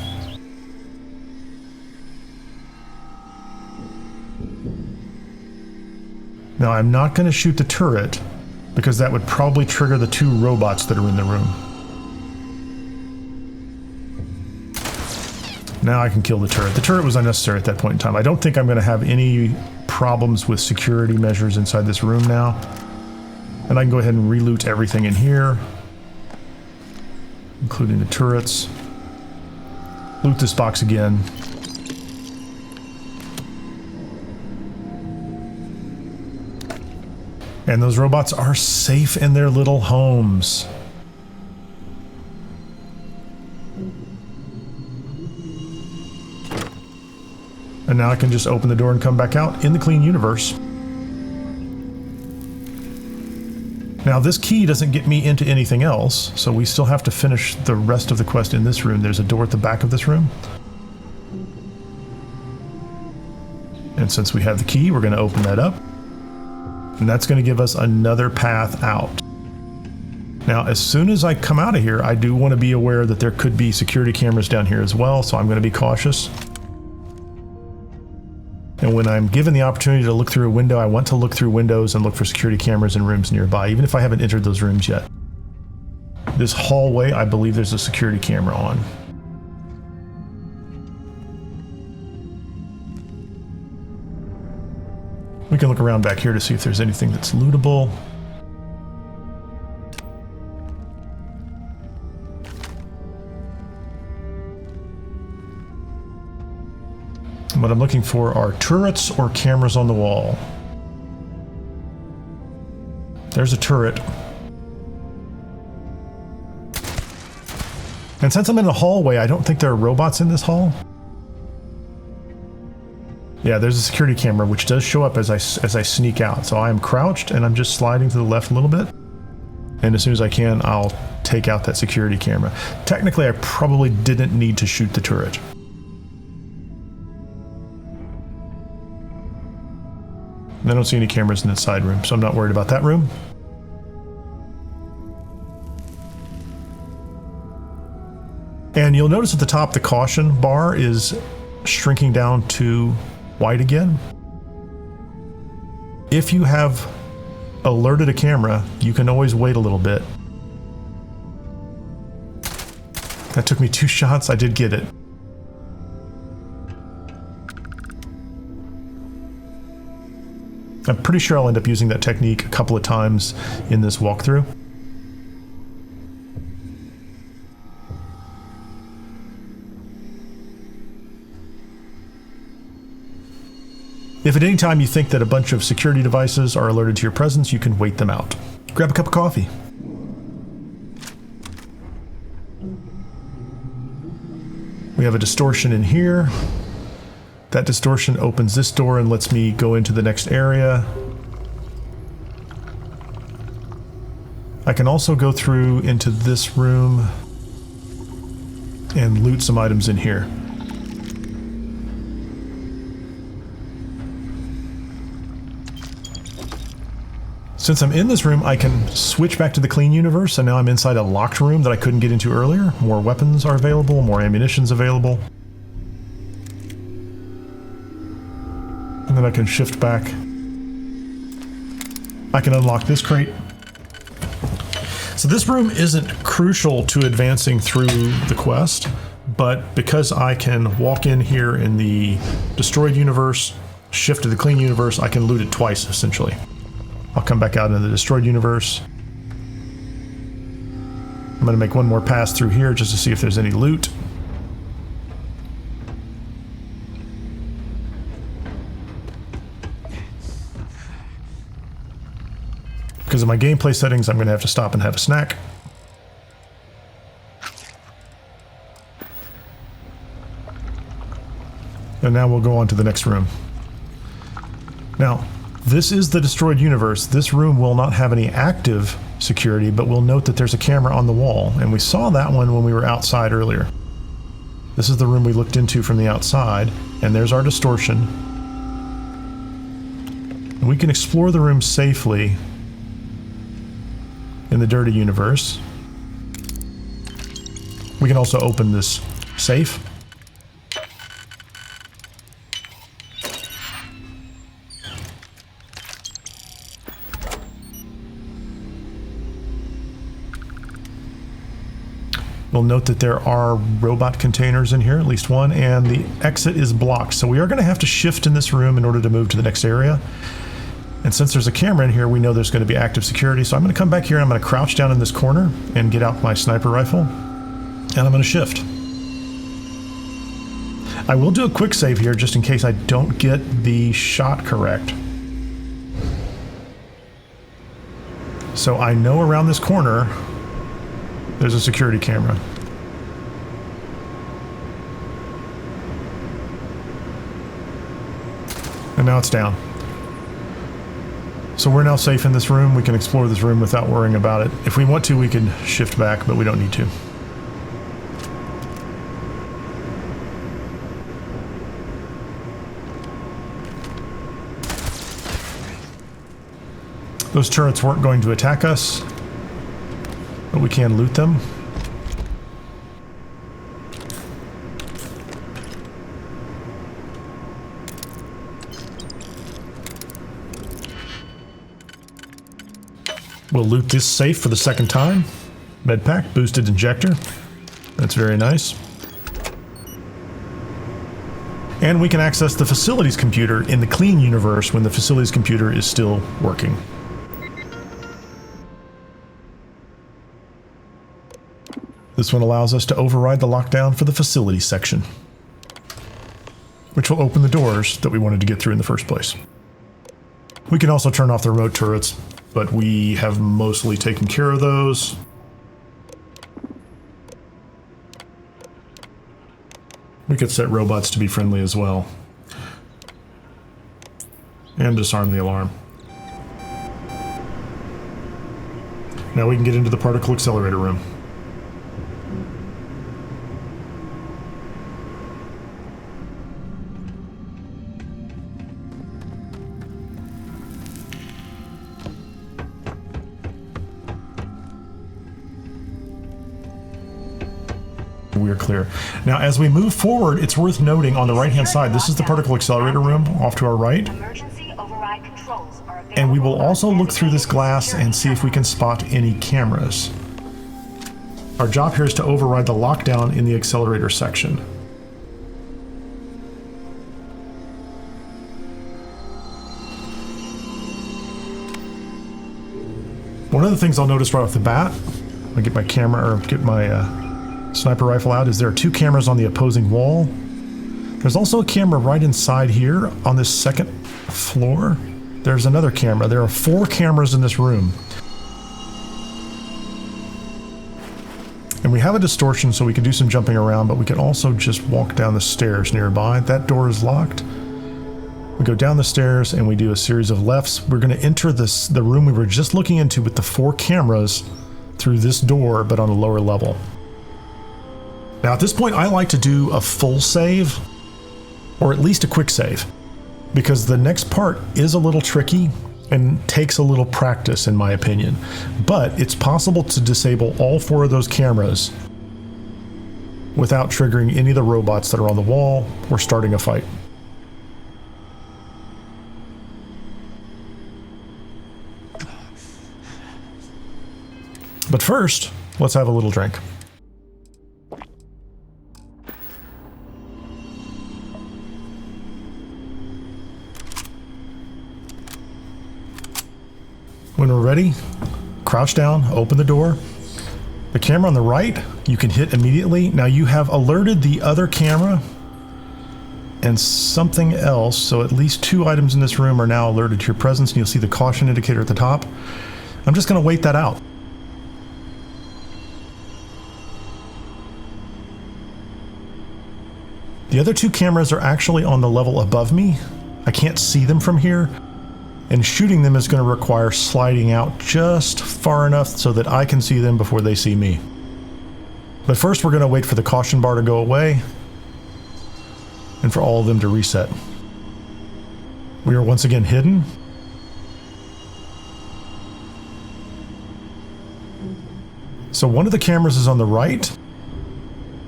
Now I'm not going to shoot the turret, because that would probably trigger the two robots that are in the room. Now I can kill the turret. The turret was unnecessary at that point in time. I don't think I'm going to have any problems with security measures inside this room now. And I can go ahead and re-loot everything in here, including the turrets. loot this box again. And those robots are safe in their little homes. And now I can just open the door and come back out in the clean universe. Now this key doesn't get me into anything else, so we still have to finish the rest of the quest in this room. There's a door at the back of this room. And since we have the key, we're going to open that up. And that's going to give us another path out. Now, as soon as I come out of here, I do want to be aware that there could be security cameras down here as well, so I'm going to be cautious. And when I'm given the opportunity to look through a window, I want to look through windows and look for security cameras in rooms nearby, even if I haven't entered those rooms yet. This hallway, I believe there's a security camera on. We can look around back here to see if there's anything that's lootable. What I'm looking for are turrets or cameras on the wall. There's a turret. And since I'm in a hallway, I don't think there are robots in this hall. Yeah, there's a security camera, which does show up as I sneak out. So I am crouched and I'm just sliding to the left a little bit. And as soon as I can, I'll take out that security camera. Technically, I probably didn't need to shoot the turret. I don't see any cameras in the side room, so I'm not worried about that room. And you'll notice at the top the caution bar is shrinking down to white again. If you have alerted a camera, you can always wait a little bit. That took me 2 shots. I did get it. I'm pretty sure I'll end up using that technique a couple of times in this walkthrough. If at any time you think that a bunch of security devices are alerted to your presence, you can wait them out. Grab a cup of coffee. We have a distortion in here. That distortion opens this door and lets me go into the next area. I can also go through into this room and loot some items in here. Since I'm in this room, I can switch back to the clean universe, and now I'm inside a locked room that I couldn't get into earlier. More weapons are available, more ammunition's available. And then I can shift back. I can unlock this crate. So this room isn't crucial to advancing through the quest, but because I can walk in here in the destroyed universe, shift to the clean universe, I can loot it twice, essentially. I'll come back out in the destroyed universe. I'm going to make one more pass through here just to see if there's any loot. Because of my gameplay settings, I'm going to have to stop and have a snack. And now we'll go on to the next room. Now, this is the destroyed universe. This room will not have any active security, but we'll note that there's a camera on the wall, and we saw that one when we were outside earlier. This is the room we looked into from the outside, and there's our distortion. And we can explore the room safely in the dirty universe. We can also open this safe. We'll note that there are robot containers in here, at least one, and the exit is blocked. So we are going to have to shift in this room in order to move to the next area. And since there's a camera in here, we know there's going to be active security. So I'm going to come back here and I'm going to crouch down in this corner and get out my sniper rifle. And I'm going to shift. I will do a quick save here just in case I don't get the shot correct. So I know around this corner there's a security camera. And now it's down. So we're now safe in this room. We can explore this room without worrying about it. If we want to, we can shift back, but we don't need to. Those turrets weren't going to attack us, but we can loot them. We'll loot this safe for the second time. Medpack, boosted injector. That's very nice. And we can access the facilities computer in the clean universe when the facilities computer is still working. This one allows us to override the lockdown for the facilities section, which will open the doors that we wanted to get through in the first place. We can also turn off the remote turrets, but we have mostly taken care of those. We could set robots to be friendly as well. And disarm the alarm. Now we can get into the Particle Accelerator room. We're clear. Now, as we move forward, it's worth noting on the right-hand side, this is the Particle Accelerator room off to our right. And we will also look through this glass and see if we can spot any cameras. Our job here is to override the lockdown in the accelerator section. One of the things I'll notice right off the bat, I get my camera, or get my sniper rifle out, is there are two cameras on the opposing wall. There's also a camera right inside here on this second floor. There's another camera. There are 4 cameras in this room. And we have a distortion so we can do some jumping around, but we can also just walk down the stairs nearby. That door is locked. We go down the stairs and we do a series of lefts. We're going to enter the room we were just looking into with the 4 cameras through this door, but on a lower level. Now at this point, I like to do a full save, or at least a quick save, because the next part is a little tricky and takes a little practice in my opinion. But it's possible to disable all 4 of those cameras without triggering any of the robots that are on the wall or starting a fight. But first, let's have a little drink. When we're ready, crouch down, open the door. The camera on the right, you can hit immediately. Now you have alerted the other camera and something else, so at least 2 items in this room are now alerted to your presence, and you'll see the caution indicator at the top. I'm just going to wait that out. The other 2 cameras are actually on the level above me. I can't see them from here. And shooting them is going to require sliding out just far enough so that I can see them before they see me. But first we're going to wait for the caution bar to go away and for all of them to reset. We are once again hidden. So one of the cameras is on the right.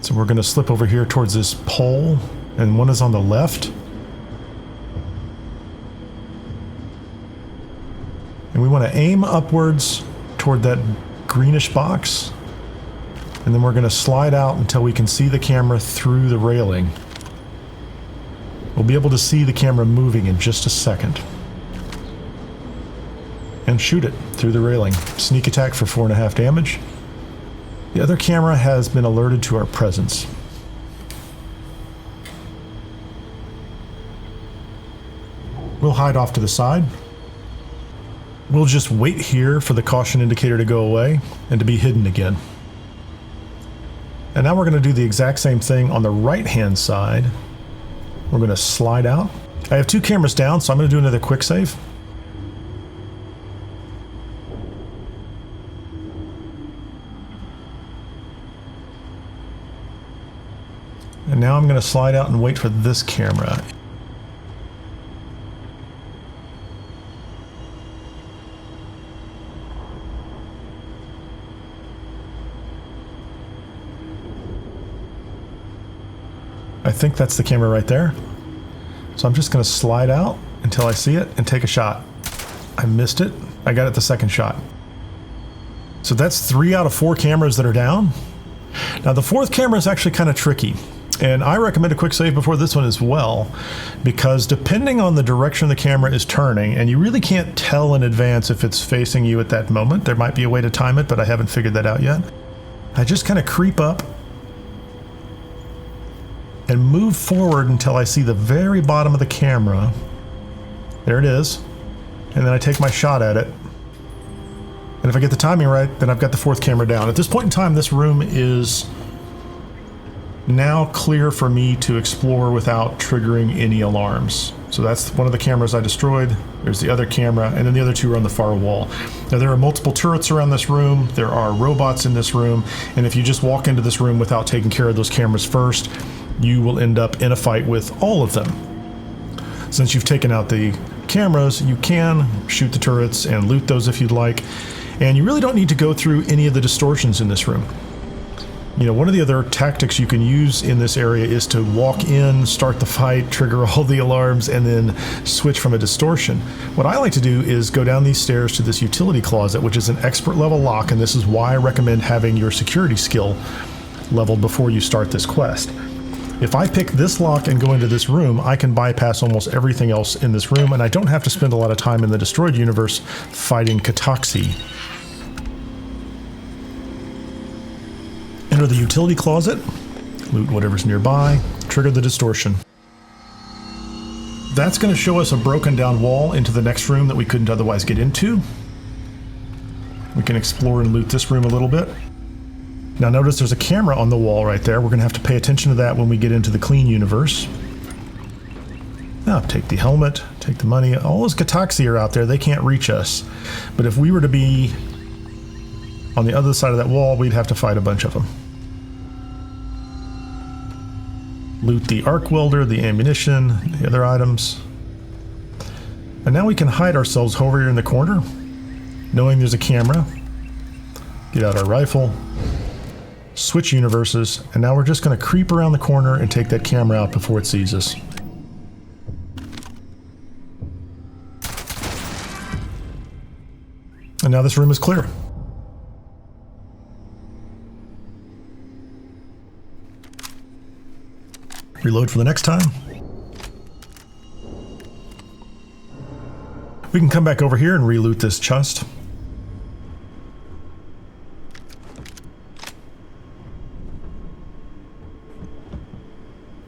So we're going to slip over here towards this pole, and one is on the left. And we want to aim upwards toward that greenish box. And then we're going to slide out until we can see the camera through the railing. We'll be able to see the camera moving in just a second. And shoot it through the railing. Sneak attack for 4.5 damage. The other camera has been alerted to our presence. We'll hide off to the side. We'll just wait here for the caution indicator to go away and to be hidden again. And now we're going to do the exact same thing on the right-hand side. We're going to slide out. I have 2 cameras down, so I'm going to do another quick save. And now I'm going to slide out and wait for this camera. I think that's the camera right there. So I'm just going to slide out until I see it and take a shot. I missed it. I got it the second shot. So that's 3 out of 4 cameras that are down. Now the 4th camera is actually kind of tricky. And I recommend a quick save before this one as well, because depending on the direction the camera is turning, and you really can't tell in advance if it's facing you at that moment. There might be a way to time it, but I haven't figured that out yet. I just kind of creep up and move forward until I see the very bottom of the camera. There it is. And then I take my shot at it. And if I get the timing right, then I've got the 4th camera down. At this point in time, this room is now clear for me to explore without triggering any alarms. So that's one of the cameras I destroyed. There's the other camera, and then the other 2 are on the far wall. Now there are multiple turrets around this room. There are robots in this room. And if you just walk into this room without taking care of those cameras first, you will end up in a fight with all of them. Since you've taken out the cameras, you can shoot the turrets and loot those if you'd like. And you really don't need to go through any of the distortions in this room. You know, one of the other tactics you can use in this area is to walk in, start the fight, trigger all the alarms, and then switch from a distortion. What I like to do is go down these stairs to this utility closet, which is an expert level lock, and this is why I recommend having your security skill leveled before you start this quest. If I pick this lock and go into this room, I can bypass almost everything else in this room, and I don't have to spend a lot of time in the destroyed universe fighting Cataxi. Enter the utility closet, loot whatever's nearby, trigger the distortion. That's going to show us a broken down wall into the next room that we couldn't otherwise get into. We can explore and loot this room a little bit. Now notice there's a camera on the wall right there. We're going to have to pay attention to that when we get into the clean universe. Now take the helmet, take the money. All those Cataxi are out there. They can't reach us. But if we were to be on the other side of that wall, we'd have to fight a bunch of them. Loot the arc welder, the ammunition, the other items. And now we can hide ourselves over here in the corner, knowing there's a camera. Get out our rifle, switch universes, and now we're just going to creep around the corner and take that camera out before it sees us. And now this room is clear. Reload for the next time. We can come back over here and re-loot this chest.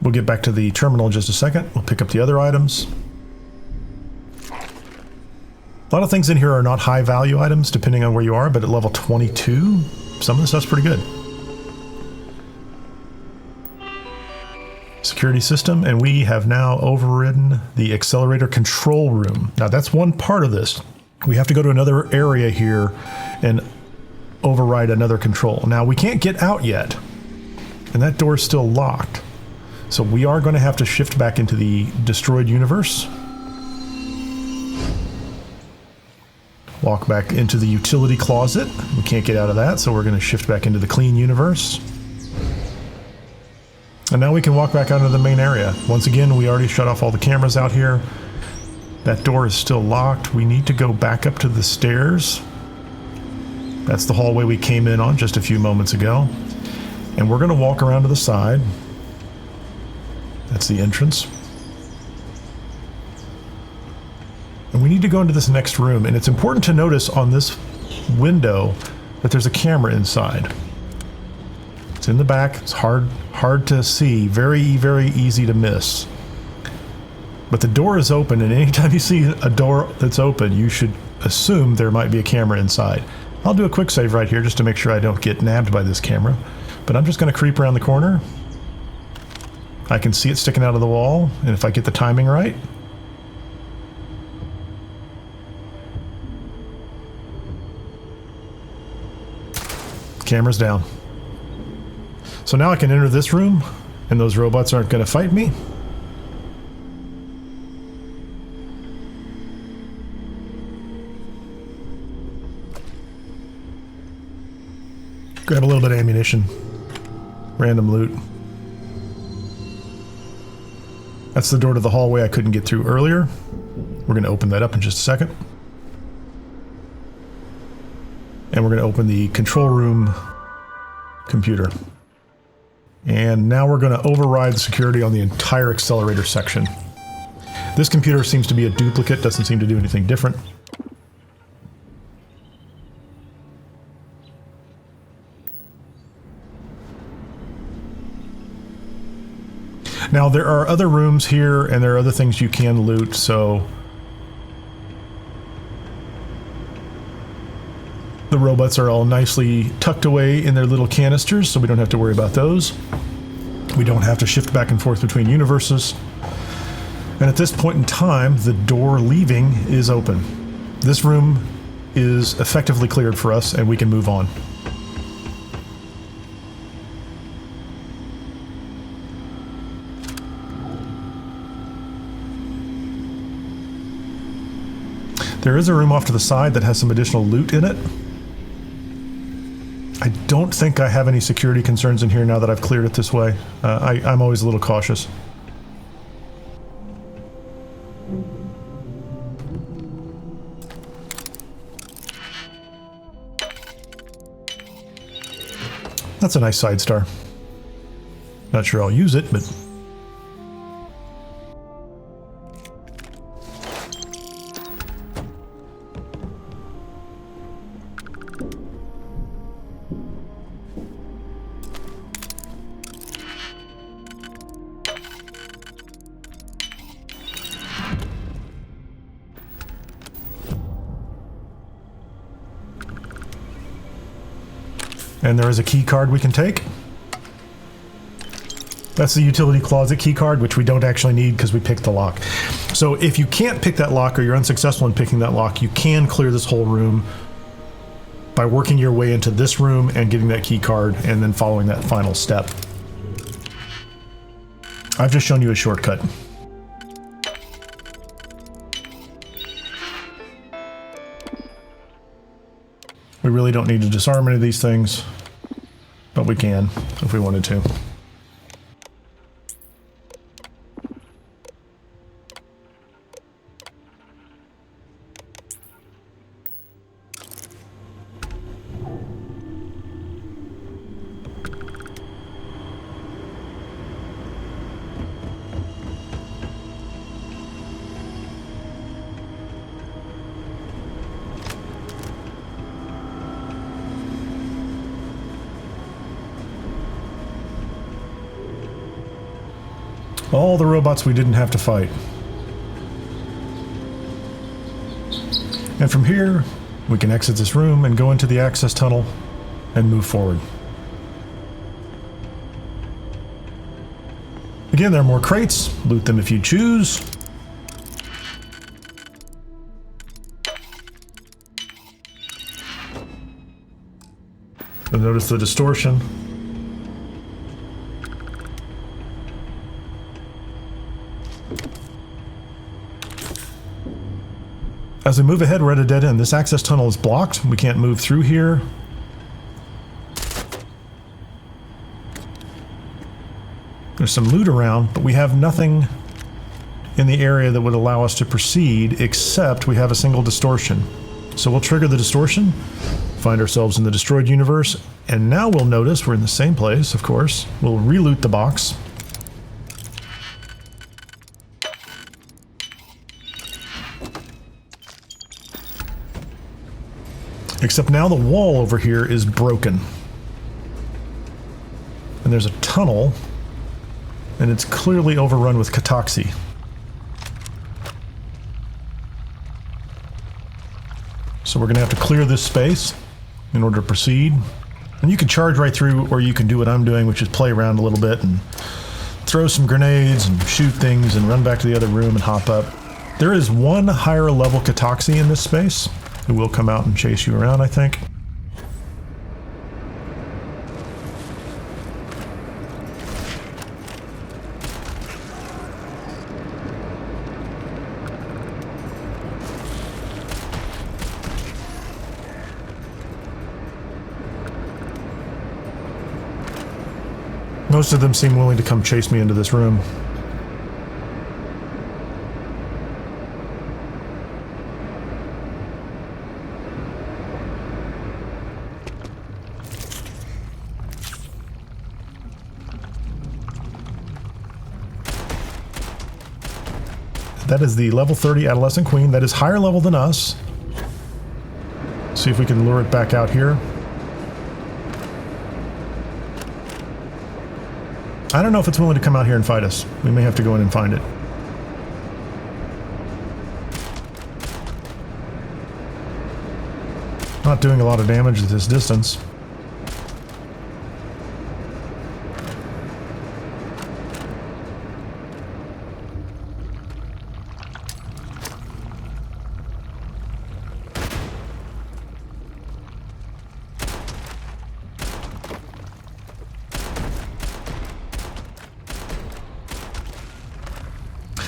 We'll get back to the terminal in just a second. We'll pick up the other items. A lot of things in here are not high value items depending on where you are, but at level 22, some of this stuff's pretty good. Security system, and we have now overridden the accelerator control room. Now that's one part of this. We have to go to another area here and override another control. Now we can't get out yet, and that door is still locked. So we are going to have to shift back into the destroyed universe. Walk back into the utility closet. We can't get out of that, so we're going to shift back into the clean universe. And now we can walk back out into the main area. Once again, we already shut off all the cameras out here. That door is still locked. We need to go back up to the stairs. That's the hallway we came in on just a few moments ago. And we're going to walk around to the side. That's the entrance. And we need to go into this next room. And it's important to notice on this window that there's a camera inside. It's in the back. It's hard to see. Very, very easy to miss. But the door is open, and anytime you see a door that's open, you should assume there might be a camera inside. I'll do a quick save right here just to make sure I don't get nabbed by this camera. But I'm just going to creep around the corner. I can see it sticking out of the wall, and if I get the timing right... Camera's down. So now I can enter this room, and those robots aren't going to fight me. Grab a little bit of ammunition. Random loot. That's the door to the hallway I couldn't get through earlier. We're going to open that up in just a second. And we're going to open the control room computer. And now we're going to override the security on the entire accelerator section. This computer seems to be a duplicate, doesn't seem to do anything different. Now there are other rooms here and there are other things you can loot, so the robots are all nicely tucked away in their little canisters, so we don't have to worry about those. We don't have to shift back and forth between universes. And at this point in time, the door leaving is open. This room is effectively cleared for us, and we can move on. There is a room off to the side that has some additional loot in it. I don't think I have any security concerns in here now that I've cleared it this way. I'm always a little cautious. That's a nice side star. Not sure I'll use it, but... And there is a key card we can take. That's the utility closet key card, which we don't actually need because we picked the lock. So if you can't pick that lock or you're unsuccessful in picking that lock, you can clear this whole room by working your way into this room and getting that key card and then following that final step. I've just shown you a shortcut. We really don't need to disarm any of these things, but we can if we wanted to. All the robots we didn't have to fight. And from here, we can exit this room and go into the access tunnel and move forward. Again, there are more crates. Loot them if you choose. You'll notice the distortion. As we move ahead, we're at a dead end. This access tunnel is blocked. We can't move through here. There's some loot around, but we have nothing in the area that would allow us to proceed, except we have a single distortion. So we'll trigger the distortion, find ourselves in the destroyed universe, and now we'll notice we're in the same place, of course. We'll re-loot the box. Except now the wall over here is broken. And there's a tunnel, and it's clearly overrun with Cataxi. So we're going to have to clear this space in order to proceed. And you can charge right through, or you can do what I'm doing, which is play around a little bit and throw some grenades and shoot things and run back to the other room and hop up. There is one higher level Cataxi in this space who will come out and chase you around, I think. Most of them seem willing to come chase me into this room. That is the level 30 Adolescent Queen. That is higher level than us. See if we can lure it back out here. I don't know if it's willing to come out here and fight us. We may have to go in and find it. Not doing a lot of damage at this distance.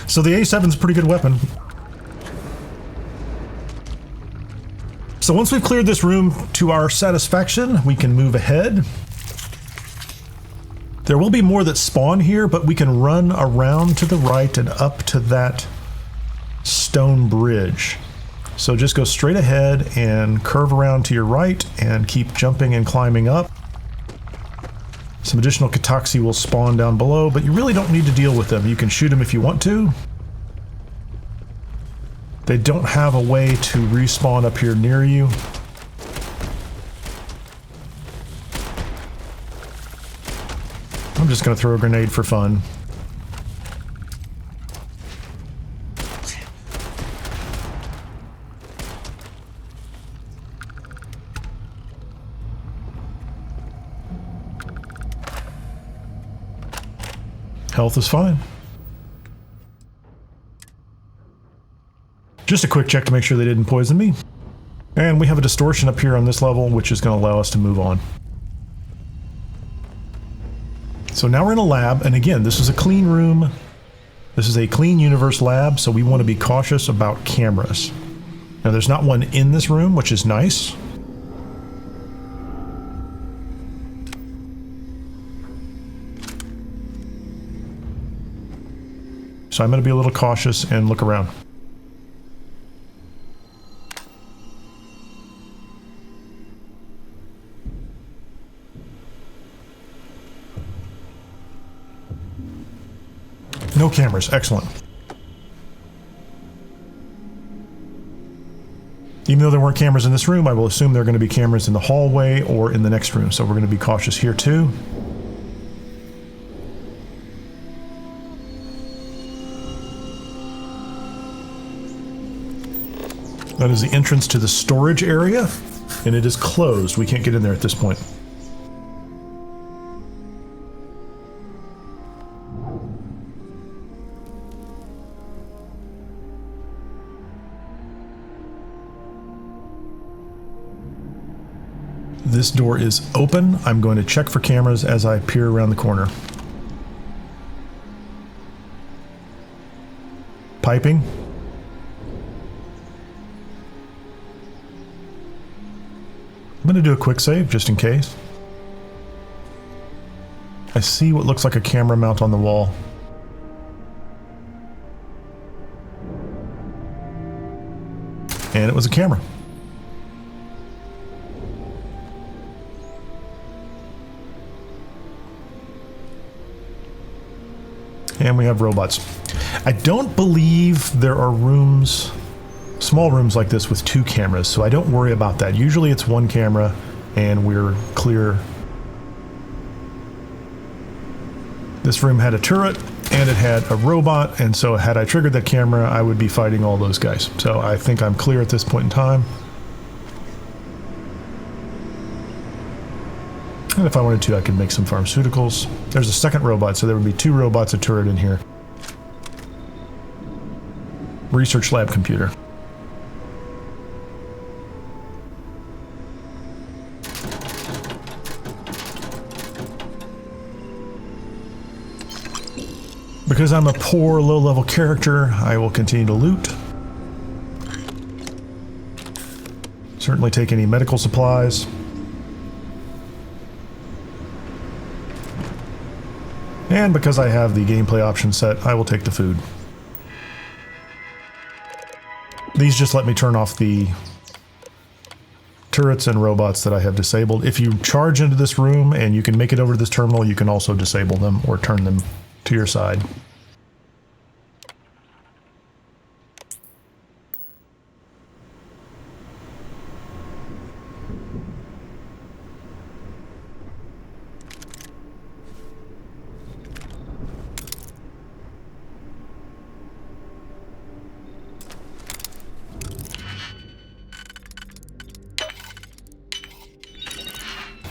So the A7's a pretty good weapon. So once we've cleared this room to our satisfaction, we can move ahead. There will be more that spawn here, but we can run around to the right and up to that stone bridge. So just go straight ahead and curve around to your right and keep jumping and climbing up. Some additional Cataxi will spawn down below, but you really don't need to deal with them. You can shoot them if you want to. They don't have a way to respawn up here near you. I'm just going to throw a grenade for fun. Health is fine. Just a quick check to make sure they didn't poison me. And we have a distortion up here on this level, which is going to allow us to move on. So now we're in a lab, and again, this is a clean room. This is a clean universe lab, so we want to be cautious about cameras. Now there's not one in this room, which is nice. So I'm going to be a little cautious and look around. No cameras, excellent. Even though there weren't cameras in this room, I will assume there are going to be cameras in the hallway or in the next room, so we're going to be cautious here too. That is the entrance to the storage area, and it is closed. We can't get in there at this point. This door is open. I'm going to check for cameras as I peer around the corner. Piping. I'm going to do a quick save just in case. I see what looks like a camera mount on the wall. And it was a camera. And we have robots. I don't believe there are rooms, small rooms like this with 2 cameras, so I don't worry about that. Usually it's 1 camera and we're clear. This room had a turret and it had a robot, and so had I triggered that camera, I would be fighting all those guys. So I think I'm clear at this point in time. And if I wanted to, I could make some pharmaceuticals. There's a second robot, so there would be 2 robots, a turret in here. Research lab computer. Because I'm a poor, low-level character, I will continue to loot. Certainly take any medical supplies. And because I have the gameplay option set, I will take the food. These just let me turn off the turrets and robots that I have disabled. If you charge into this room and you can make it over to this terminal, you can also disable them or turn them to your side.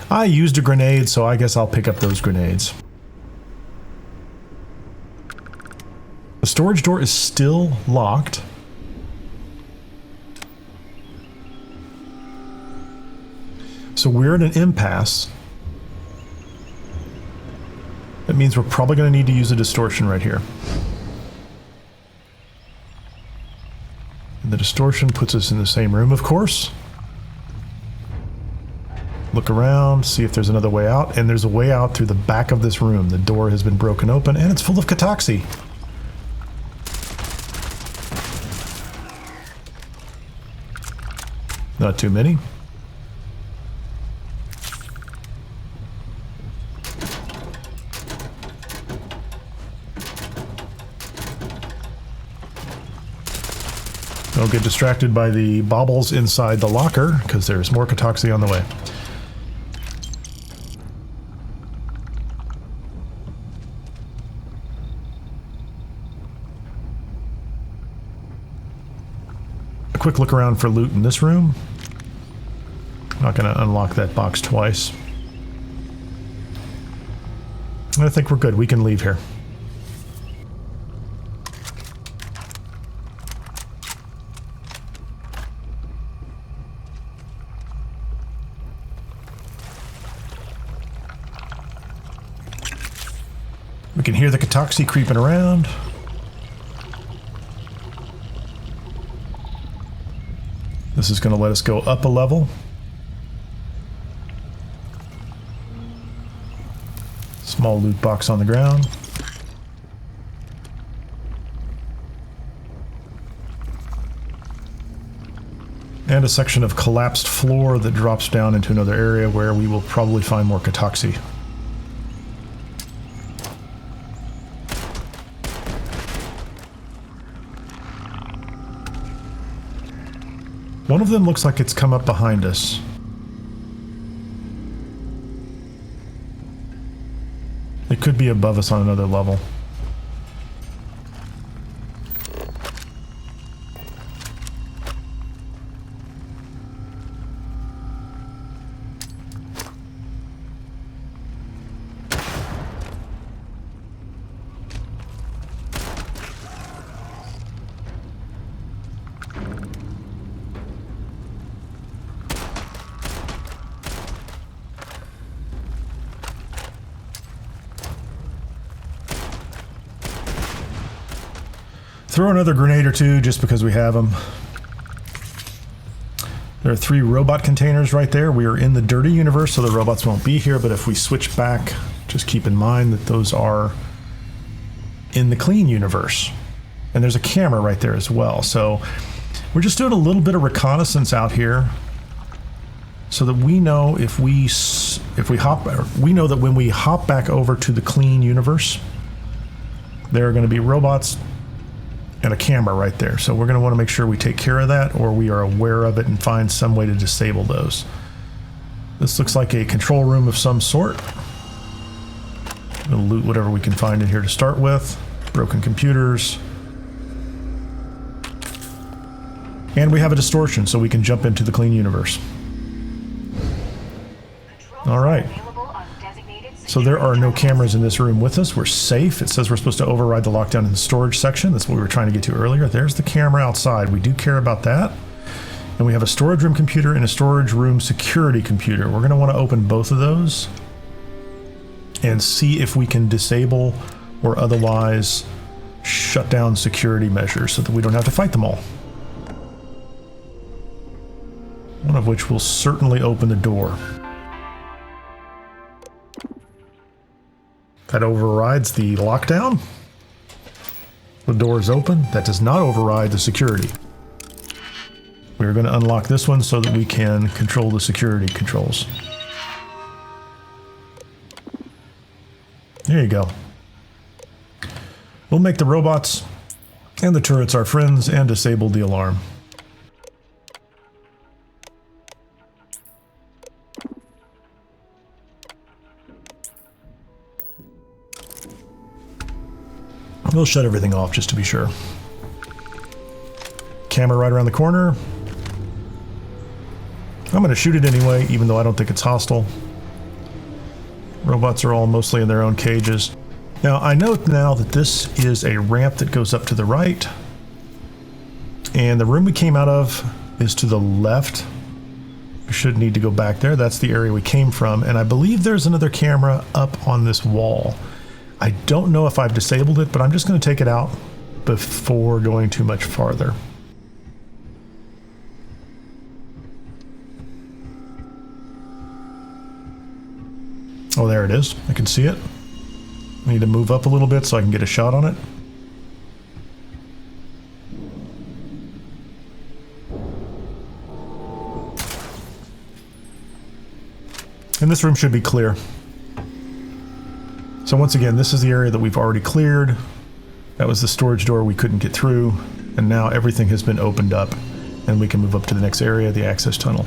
I used a grenade, so I guess I'll pick up those grenades. The storage door is still locked. So we're at an impasse. That means we're probably going to need to use a distortion right here. And the distortion puts us in the same room, of course. Look around, see if there's another way out, and there's a way out through the back of this room. The door has been broken open, and it's full of Cataxi. Not too many. Don't get distracted by the baubles inside the locker, because there's more Cataxi on the way. A quick look around for loot in this room. I'm not going to unlock that box twice. I think we're good. We can leave here. We can hear the Cataxi creeping around. This is going to let us go up a level. Small loot box on the ground. And a section of collapsed floor that drops down into another area where we will probably find more Cataxi. One of them looks like it's come up behind us. It could be above us on another level. Throw another grenade or two just because we have them. There are 3 robot containers right there. We are in the dirty universe, so the robots won't be here, but if we switch back, just keep in mind that those are in the clean universe. And there's a camera right there as well. So we're just doing a little bit of reconnaissance out here so that we know if we know that when we hop back over to the clean universe, there are going to be robots and a camera right there. So we're going to want to make sure we take care of that, or we are aware of it and find some way to disable those. This looks like a control room of some sort. We'll loot whatever we can find in here to start with. Broken computers. And we have a distortion, so we can jump into the clean universe. All right. So there are no cameras in this room with us. We're safe. It says we're supposed to override the lockdown in the storage section. That's what we were trying to get to earlier. There's the camera outside. We do care about that. And we have a storage room computer and a storage room security computer. We're going to want to open both of those and see if we can disable or otherwise shut down security measures so that we don't have to fight them all. One of which will certainly open the door. That overrides the lockdown. The door is open. That does not override the security. We're going to unlock this one so that we can control the security controls. There you go. We'll make the robots and the turrets our friends and disable the alarm. We'll shut everything off just to be sure. Camera right around the corner. I'm going to shoot it anyway, even though I don't think it's hostile. Robots are all mostly in their own cages. Now, I note now that this is a ramp that goes up to the right. And the room we came out of is to the left. We should need to go back there. That's the area we came from. And I believe there's another camera up on this wall. I don't know if I've disabled it, but I'm just going to take it out before going too much farther. Oh, there it is. I can see it. I need to move up a little bit so I can get a shot on it. And this room should be clear. So once again, this is the area that we've already cleared. That was the storage door we couldn't get through. And now everything has been opened up and we can move up to the next area, the access tunnel.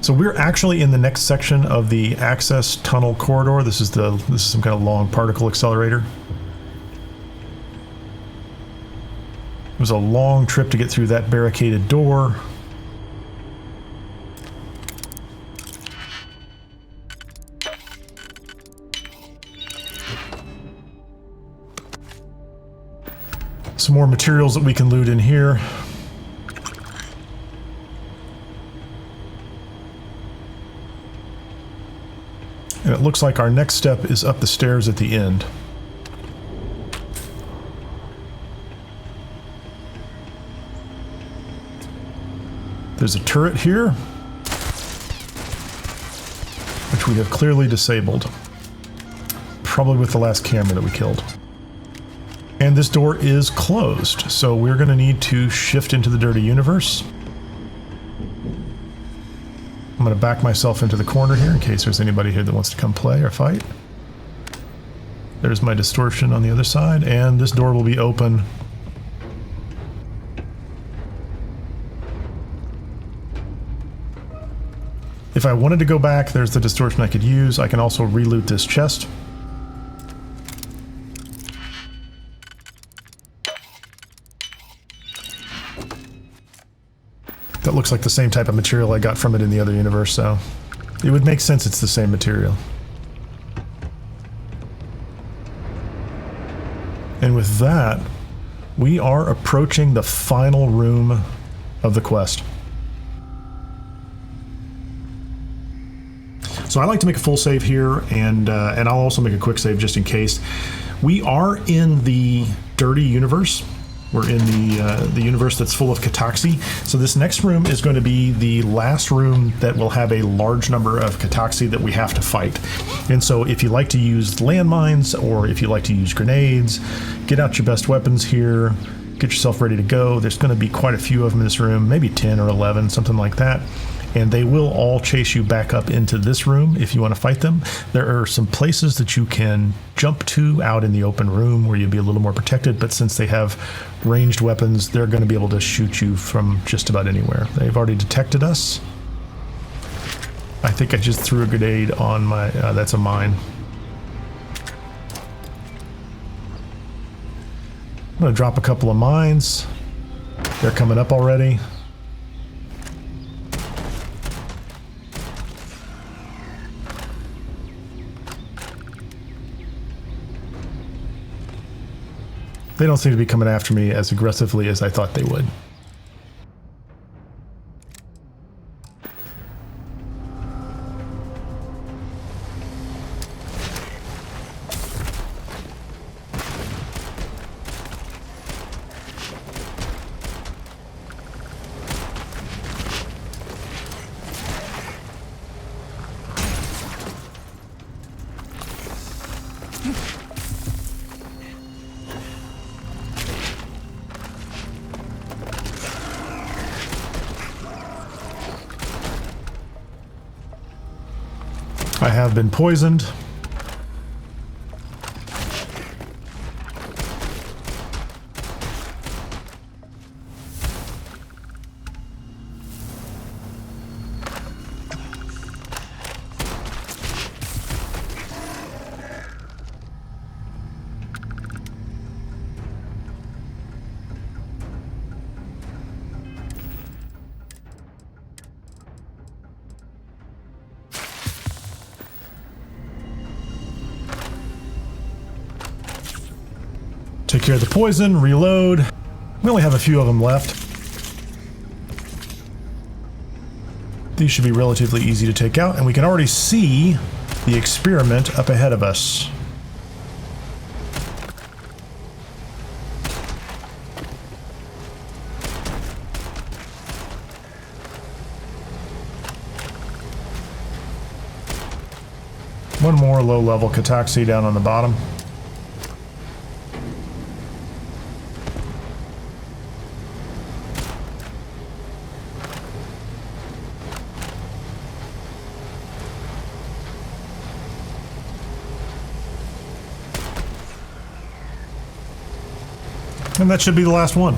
So we're actually in the next section of the access tunnel corridor. This is some kind of long particle accelerator. It was a long trip to get through that barricaded door. Some more materials that we can loot in here. And it looks like our next step is up the stairs at the end. There's a turret here, which we have clearly disabled. Probably with the last camera that we killed. And this door is closed, so we're going to need to shift into the dirty universe. I'm going to back myself into the corner here in case there's anybody here that wants to come play or fight. There's my distortion on the other side, and this door will be open. If I wanted to go back, there's the distortion I could use. I can also re-loot this chest. That looks like the same type of material I got from it in the other universe, so it would make sense it's the same material. And with that, we are approaching the final room of the quest. So I like to make a full save here, and I'll also make a quick save just in case. We are in the dirty universe. We're in the universe that's full of Cataxi. So this next room is going to be the last room that will have a large number of Cataxi that we have to fight. And so if you like to use landmines or if you like to use grenades, get out your best weapons here, get yourself ready to go. There's going to be quite a few of them in this room, maybe 10 or 11, something like that. And they will all chase you back up into this room if you want to fight them. There are some places that you can jump to out in the open room where you'll be a little more protected, but since they have ranged weapons, they're going to be able to shoot you from just about anywhere. They've already detected us. I think I just threw a grenade on my... that's a mine. I'm going to drop a couple of mines. They're coming up already. They don't seem to be coming after me as aggressively as I thought they would. I have been poisoned. Take care of the poison, reload. We only have a few of them left. These should be relatively easy to take out, and we can already see the experiment up ahead of us. One more low-level Cataxi down on the bottom. And that should be the last one.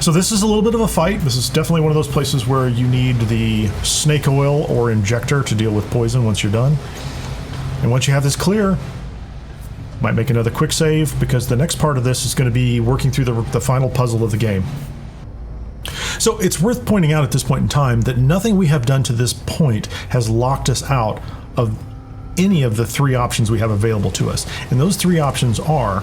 So this is a little bit of a fight. This is definitely one of those places where you need the snake oil or injector to deal with poison once you're done. And once you have this clear, might make another quick save, because the next part of this is going to be working through the final puzzle of the game. So it's worth pointing out at this point in time that nothing we have done to this point has locked us out of any of the three options we have available to us. And those three options are,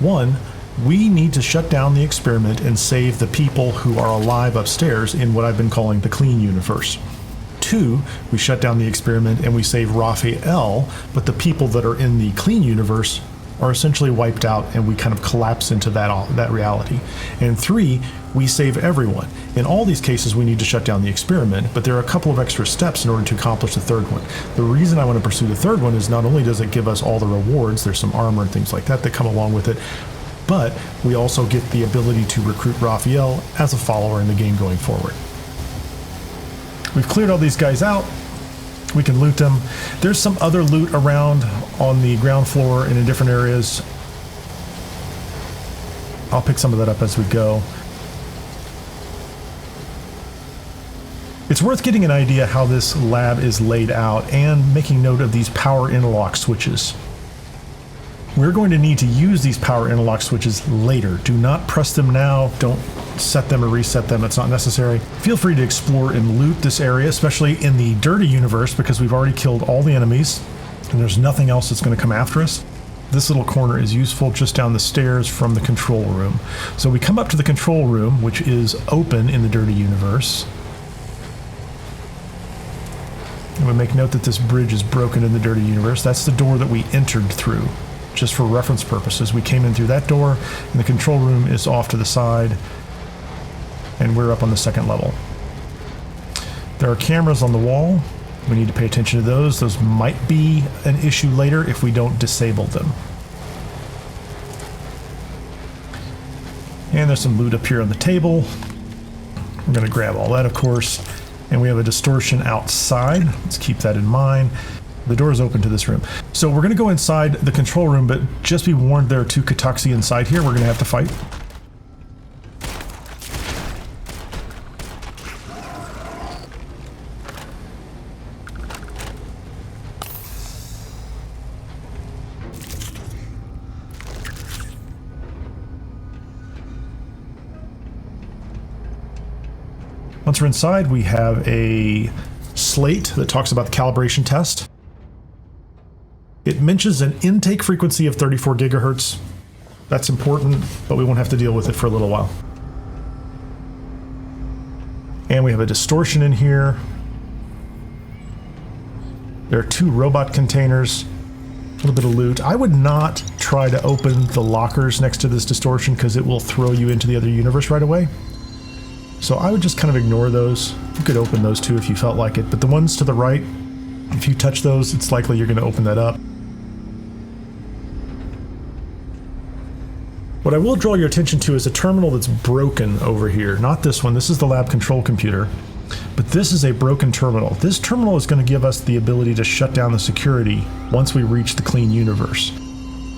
one, we need to shut down the experiment and save the people who are alive upstairs in what I've been calling the clean universe. Two, we shut down the experiment and we save Rafael, but the people that are in the clean universe are essentially wiped out and we kind of collapse into that reality. And three, we save everyone. In all these cases, we need to shut down the experiment, but there are a couple of extra steps in order to accomplish the third one. The reason I want to pursue the third one is not only does it give us all the rewards, there's some armor and things like that come along with it, but we also get the ability to recruit Rafael as a follower in the game going forward. We've cleared all these guys out. We can loot them. There's some other loot around on the ground floor and in different areas. I'll pick some of that up as we go. It's worth getting an idea how this lab is laid out and making note of these power interlock switches. We're going to need to use these power interlock switches later. Do not press them now. Don't set them or reset them. It's not necessary. Feel free to explore and loot this area, especially in the dirty universe, because we've already killed all the enemies and there's nothing else that's going to come after us. This little corner is useful just down the stairs from the control room. So we come up to the control room, which is open in the dirty universe. And we make note that this bridge is broken in the dirty universe. That's the door that we entered through. Just for reference purposes, we came in through that door, and the control room is off to the side, and we're up on the second level. There are cameras on the wall. We need to pay attention to those. Those might be an issue later if we don't disable them. And there's some loot up here on the table. We're going to grab all that, of course. And we have a distortion outside. Let's keep that in mind. The door is open to this room. So we're going to go inside the control room, but just be warned there are two Cataxi inside here. We're going to have to fight. Once we're inside, we have a slate that talks about the calibration test. It mentions an intake frequency of 34 gigahertz, That's important, but we won't have to deal with it for a little while. And we have a distortion in here. There are 2 robot containers, a little bit of loot. I would not try to open the lockers next to this distortion because it will throw you into the other universe right away. So I would just kind of ignore those. You could open those too if you felt like it, but the ones to the right, if you touch those, it's likely you're going to open that up. What I will draw your attention to is a terminal that's broken over here. Not this one. This is the lab control computer. But this is a broken terminal. This terminal is going to give us the ability to shut down the security once we reach the clean universe.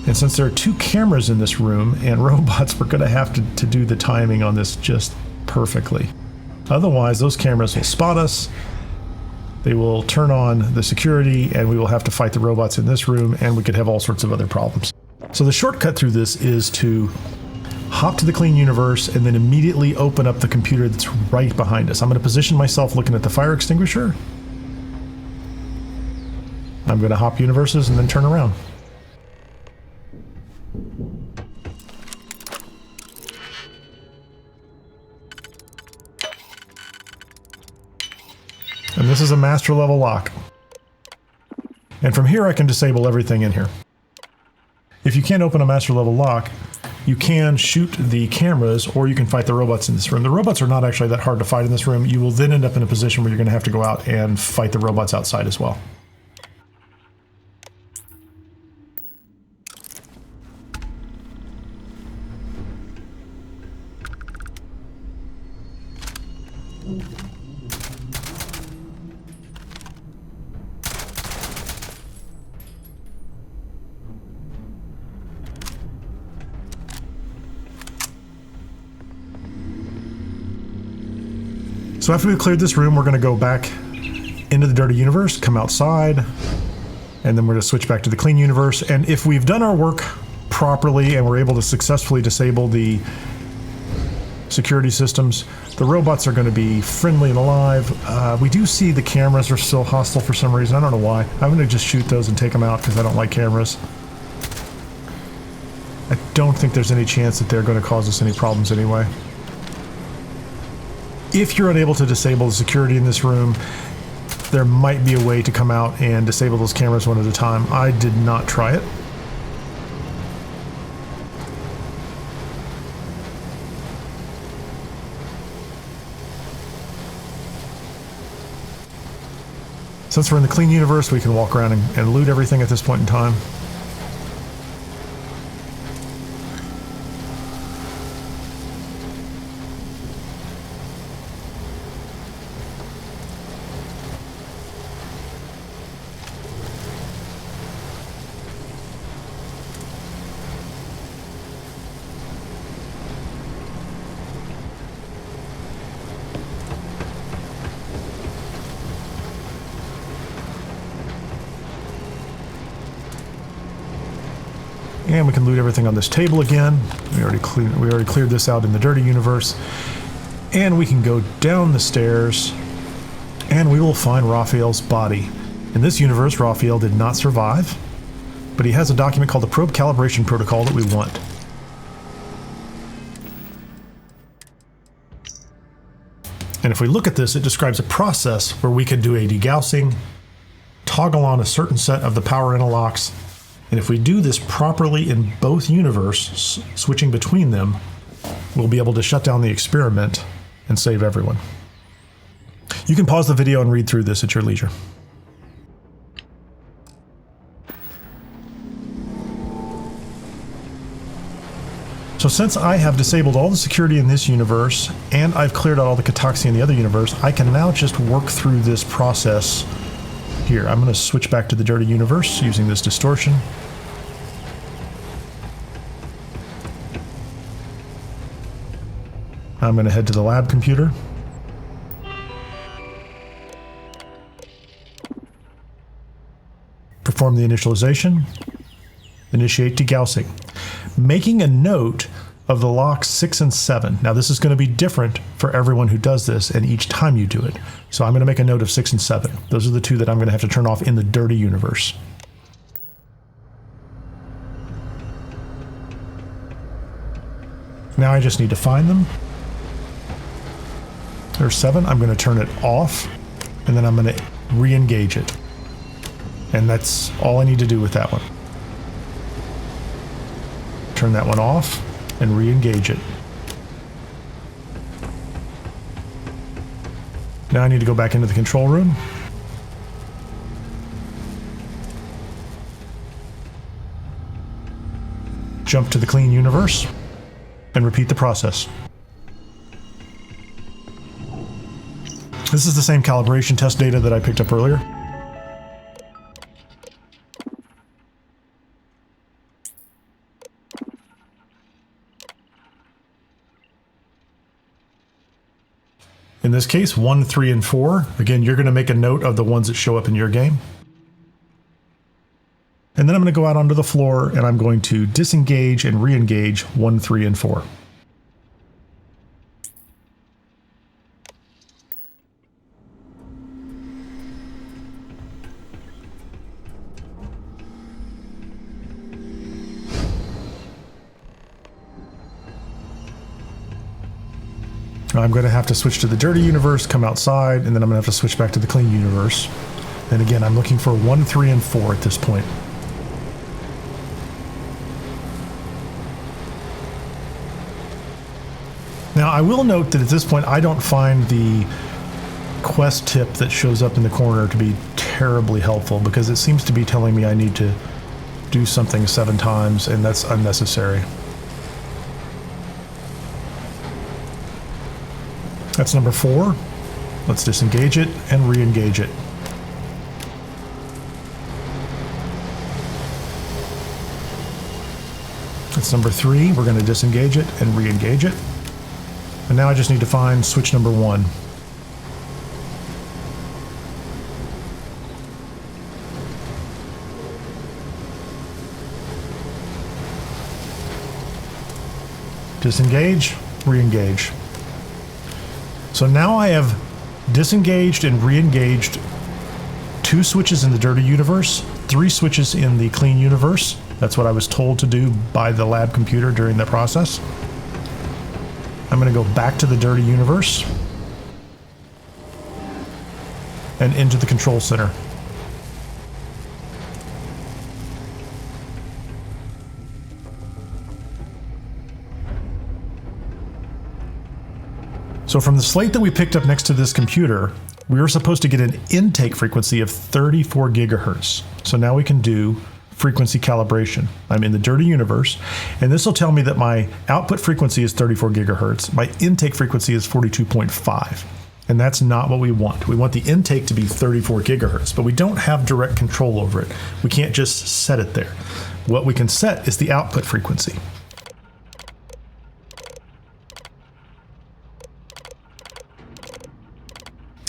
And since there are 2 cameras in this room and robots, we're going to have to do the timing on this just perfectly. Otherwise, those cameras will spot us. They will turn on the security and we will have to fight the robots in this room, and we could have all sorts of other problems. So the shortcut through this is to hop to the clean universe and then immediately open up the computer that's right behind us. I'm going to position myself looking at the fire extinguisher. I'm going to hop universes and then turn around. And this is a master level lock. And from here I can disable everything in here. If you can't open a master level lock, you can shoot the cameras or you can fight the robots in this room. The robots are not actually that hard to fight in this room. You will then end up in a position where you're going to have to go out and fight the robots outside as well. So after we've cleared this room, we're going to go back into the dirty universe, come outside, and then we're going to switch back to the clean universe. And if we've done our work properly and we're able to successfully disable the security systems, the robots are going to be friendly and alive. We do see the cameras are still hostile for some reason. I don't know why. I'm going to just shoot those and take them out because I don't like cameras. I don't think there's any chance that they're going to cause us any problems anyway. If you're unable to disable the security in this room, there might be a way to come out and disable those cameras one at a time. I did not try it. Since we're in the clean universe, we can walk around and loot everything at this point in time. And we can loot everything on this table again. We already cleared this out in the dirty universe. And we can go down the stairs and we will find Rafael's body. In this universe, Rafael did not survive, but he has a document called the Probe Calibration Protocol that we want. And if we look at this, it describes a process where we can do a degaussing, toggle on a certain set of the power interlocks, and if we do this properly in both universes, switching between them, we'll be able to shut down the experiment and save everyone. You can pause the video and read through this at your leisure. So since I have disabled all the security in this universe, and I've cleared out all the Cataxi in the other universe, I can now just work through this process here. I'm going to switch back to the dirty universe using this distortion. I'm going to head to the lab computer. Perform the initialization. Initiate degaussing. Making a note of the locks 6 and 7. Now this is going to be different for everyone who does this and each time you do it. So I'm going to make a note of 6 and 7. Those are the two that I'm going to have to turn off in the dirty universe. Now I just need to find them. There's 7. I'm going to turn it off, and then I'm going to re-engage it. And that's all I need to do with that one. Turn that one off and re-engage it. Now I need to go back into the control room. Jump to the clean universe and repeat the process. This is the same calibration test data that I picked up earlier. In this case, 1, 3, and 4. Again, you're going to make a note of the ones that show up in your game. And then I'm going to go out onto the floor and I'm going to disengage and re-engage 1, 3, and 4. I'm going to have to switch to the dirty universe, come outside, and then I'm going to have to switch back to the clean universe. And again, I'm looking for 1, 3, and 4 at this point. Now, I will note that at this point, I don't find the quest tip that shows up in the corner to be terribly helpful, because it seems to be telling me I need to do something 7 times, and that's unnecessary. That's number 4. Let's disengage it and re-engage it. That's number 3. We're going to disengage it and re-engage it. And now I just need to find switch number 1. Disengage, re-engage. So now I have disengaged and re-engaged 2 switches in the dirty universe, 3 switches in the clean universe. That's what I was told to do by the lab computer during the process. I'm going to go back to the dirty universe and into the control center. So from the slate that we picked up next to this computer, we were supposed to get an intake frequency of 34 gigahertz. So now we can do frequency calibration. I'm in the dirty universe, and this will tell me that my output frequency is 34 gigahertz. My intake frequency is 42.5. And that's not what we want. We want the intake to be 34 gigahertz, but we don't have direct control over it. We can't just set it there. What we can set is the output frequency.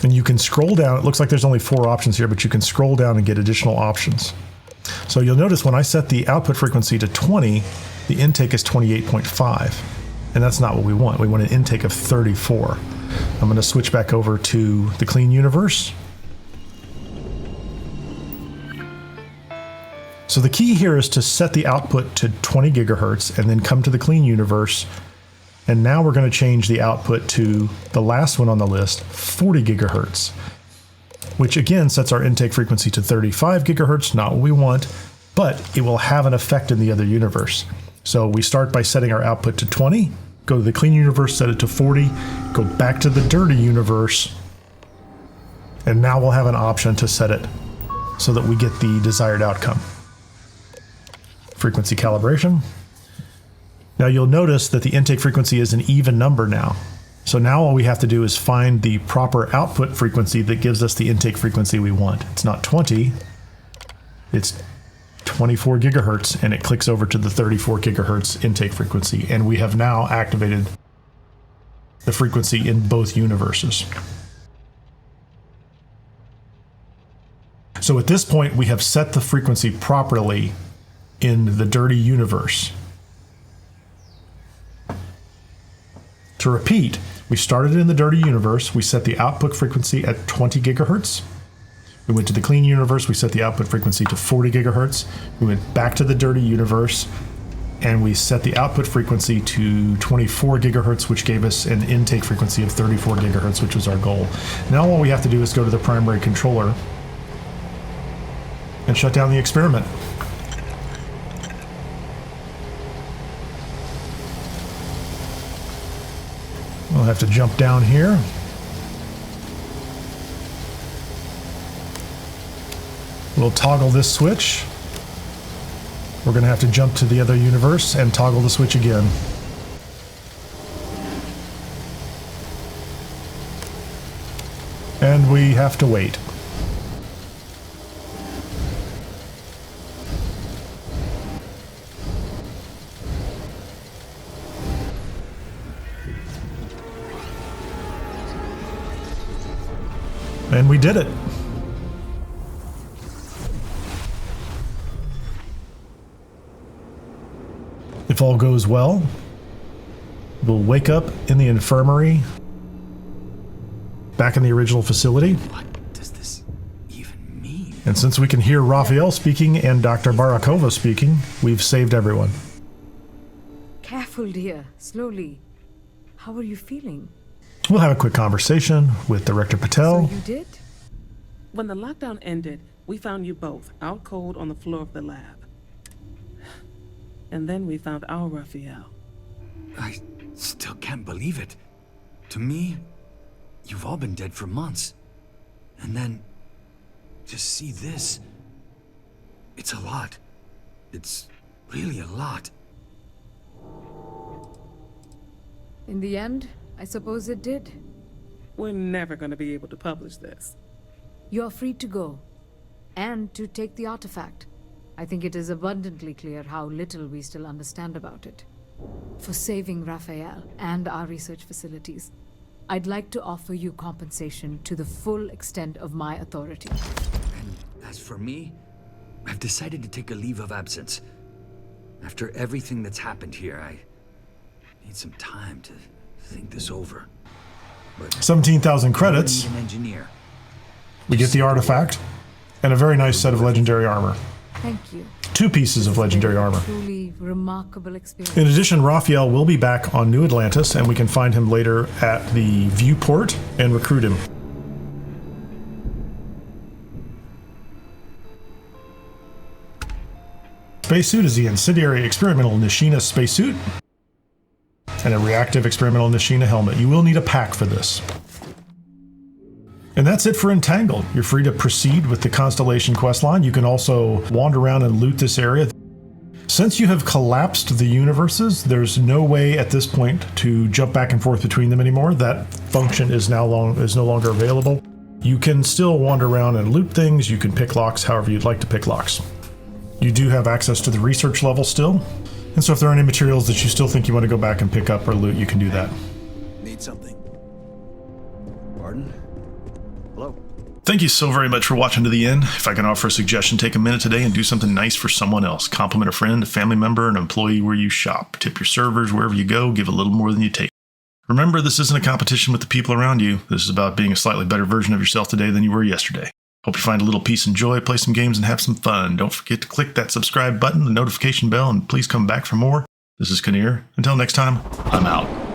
And you can scroll down. It looks like there's only 4 options here, but you can scroll down and get additional options. So you'll notice when I set the output frequency to 20, the intake is 28.5. And that's not what we want. We want an intake of 34. I'm going to switch back over to the clean universe. So the key here is to set the output to 20 gigahertz and then come to the clean universe. And now we're going to change the output to the last one on the list, 40 gigahertz, which again sets our intake frequency to 35 gigahertz, not what we want, but it will have an effect in the other universe. So we start by setting our output to 20, go to the clean universe, set it to 40, go back to the dirty universe, and now we'll have an option to set it so that we get the desired outcome. Frequency calibration. Now you'll notice that the intake frequency is an even number now. So now all we have to do is find the proper output frequency that gives us the intake frequency we want. It's not 20, it's 24 gigahertz, and it clicks over to the 34 gigahertz intake frequency. And we have now activated the frequency in both universes. So at this point, we have set the frequency properly in the dirty universe. To repeat, we started in the dirty universe, we set the output frequency at 20 gigahertz. We went to the clean universe, we set the output frequency to 40 gigahertz. We went back to the dirty universe, and we set the output frequency to 24 gigahertz, which gave us an intake frequency of 34 gigahertz, which was our goal. Now all we have to do is go to the primary controller and shut down the experiment. We'll have to jump down here. We'll toggle this switch. We're going to have to jump to the other universe and toggle the switch again. And we have to wait. And we did it. If all goes well, we'll wake up in the infirmary, back in the original facility. What does this even mean? And since we can hear Rafael speaking and Dr. Barakova speaking, we've saved everyone. Careful, dear. Slowly. How are you feeling? We'll have a quick conversation with Director Patel. So you did? When the lockdown ended, we found you both out cold on the floor of the lab. And then we found our Rafael. I still can't believe it. To me, you've all been dead for months. And then, just see this. It's a lot. It's really a lot. In the end, I suppose it did. We're never going to be able to publish this. You're free to go. And to take the artifact. I think it is abundantly clear how little we still understand about it. For saving Rafael and our research facilities, I'd like to offer you compensation to the full extent of my authority. And as for me, I've decided to take a leave of absence. After everything that's happened here, I need some time to think this over. But 17,000 credits. I'm an engineer. We get the artifact and a very nice set of legendary armor. Thank you. 2 pieces of legendary armor. Truly remarkable experience. In addition, Rafael will be back on New Atlantis, and we can find him later at the viewport and recruit him. Spacesuit is the incendiary experimental Nishina spacesuit and a reactive experimental Nishina helmet. You will need a pack for this. And that's it for Entangled. You're free to proceed with the Constellation questline. You can also wander around and loot this area. Since you have collapsed the universes, there's no way at this point to jump back and forth between them anymore. That function is no longer available. You can still wander around and loot things. You can pick locks however you'd like to pick locks. You do have access to the research level still. And so if there are any materials that you still think you want to go back and pick up or loot, you can do that. Need something. Pardon? Hello? Thank you so very much for watching to the end. If I can offer a suggestion, take a minute today and do something nice for someone else. Compliment a friend, a family member, an employee where you shop. Tip your servers wherever you go. Give a little more than you take. Remember, this isn't a competition with the people around you. This is about being a slightly better version of yourself today than you were yesterday. Hope you find a little peace and joy, play some games, and have some fun. Don't forget to click that subscribe button, the notification bell, and please come back for more. This is Kineer. Until next time, I'm out.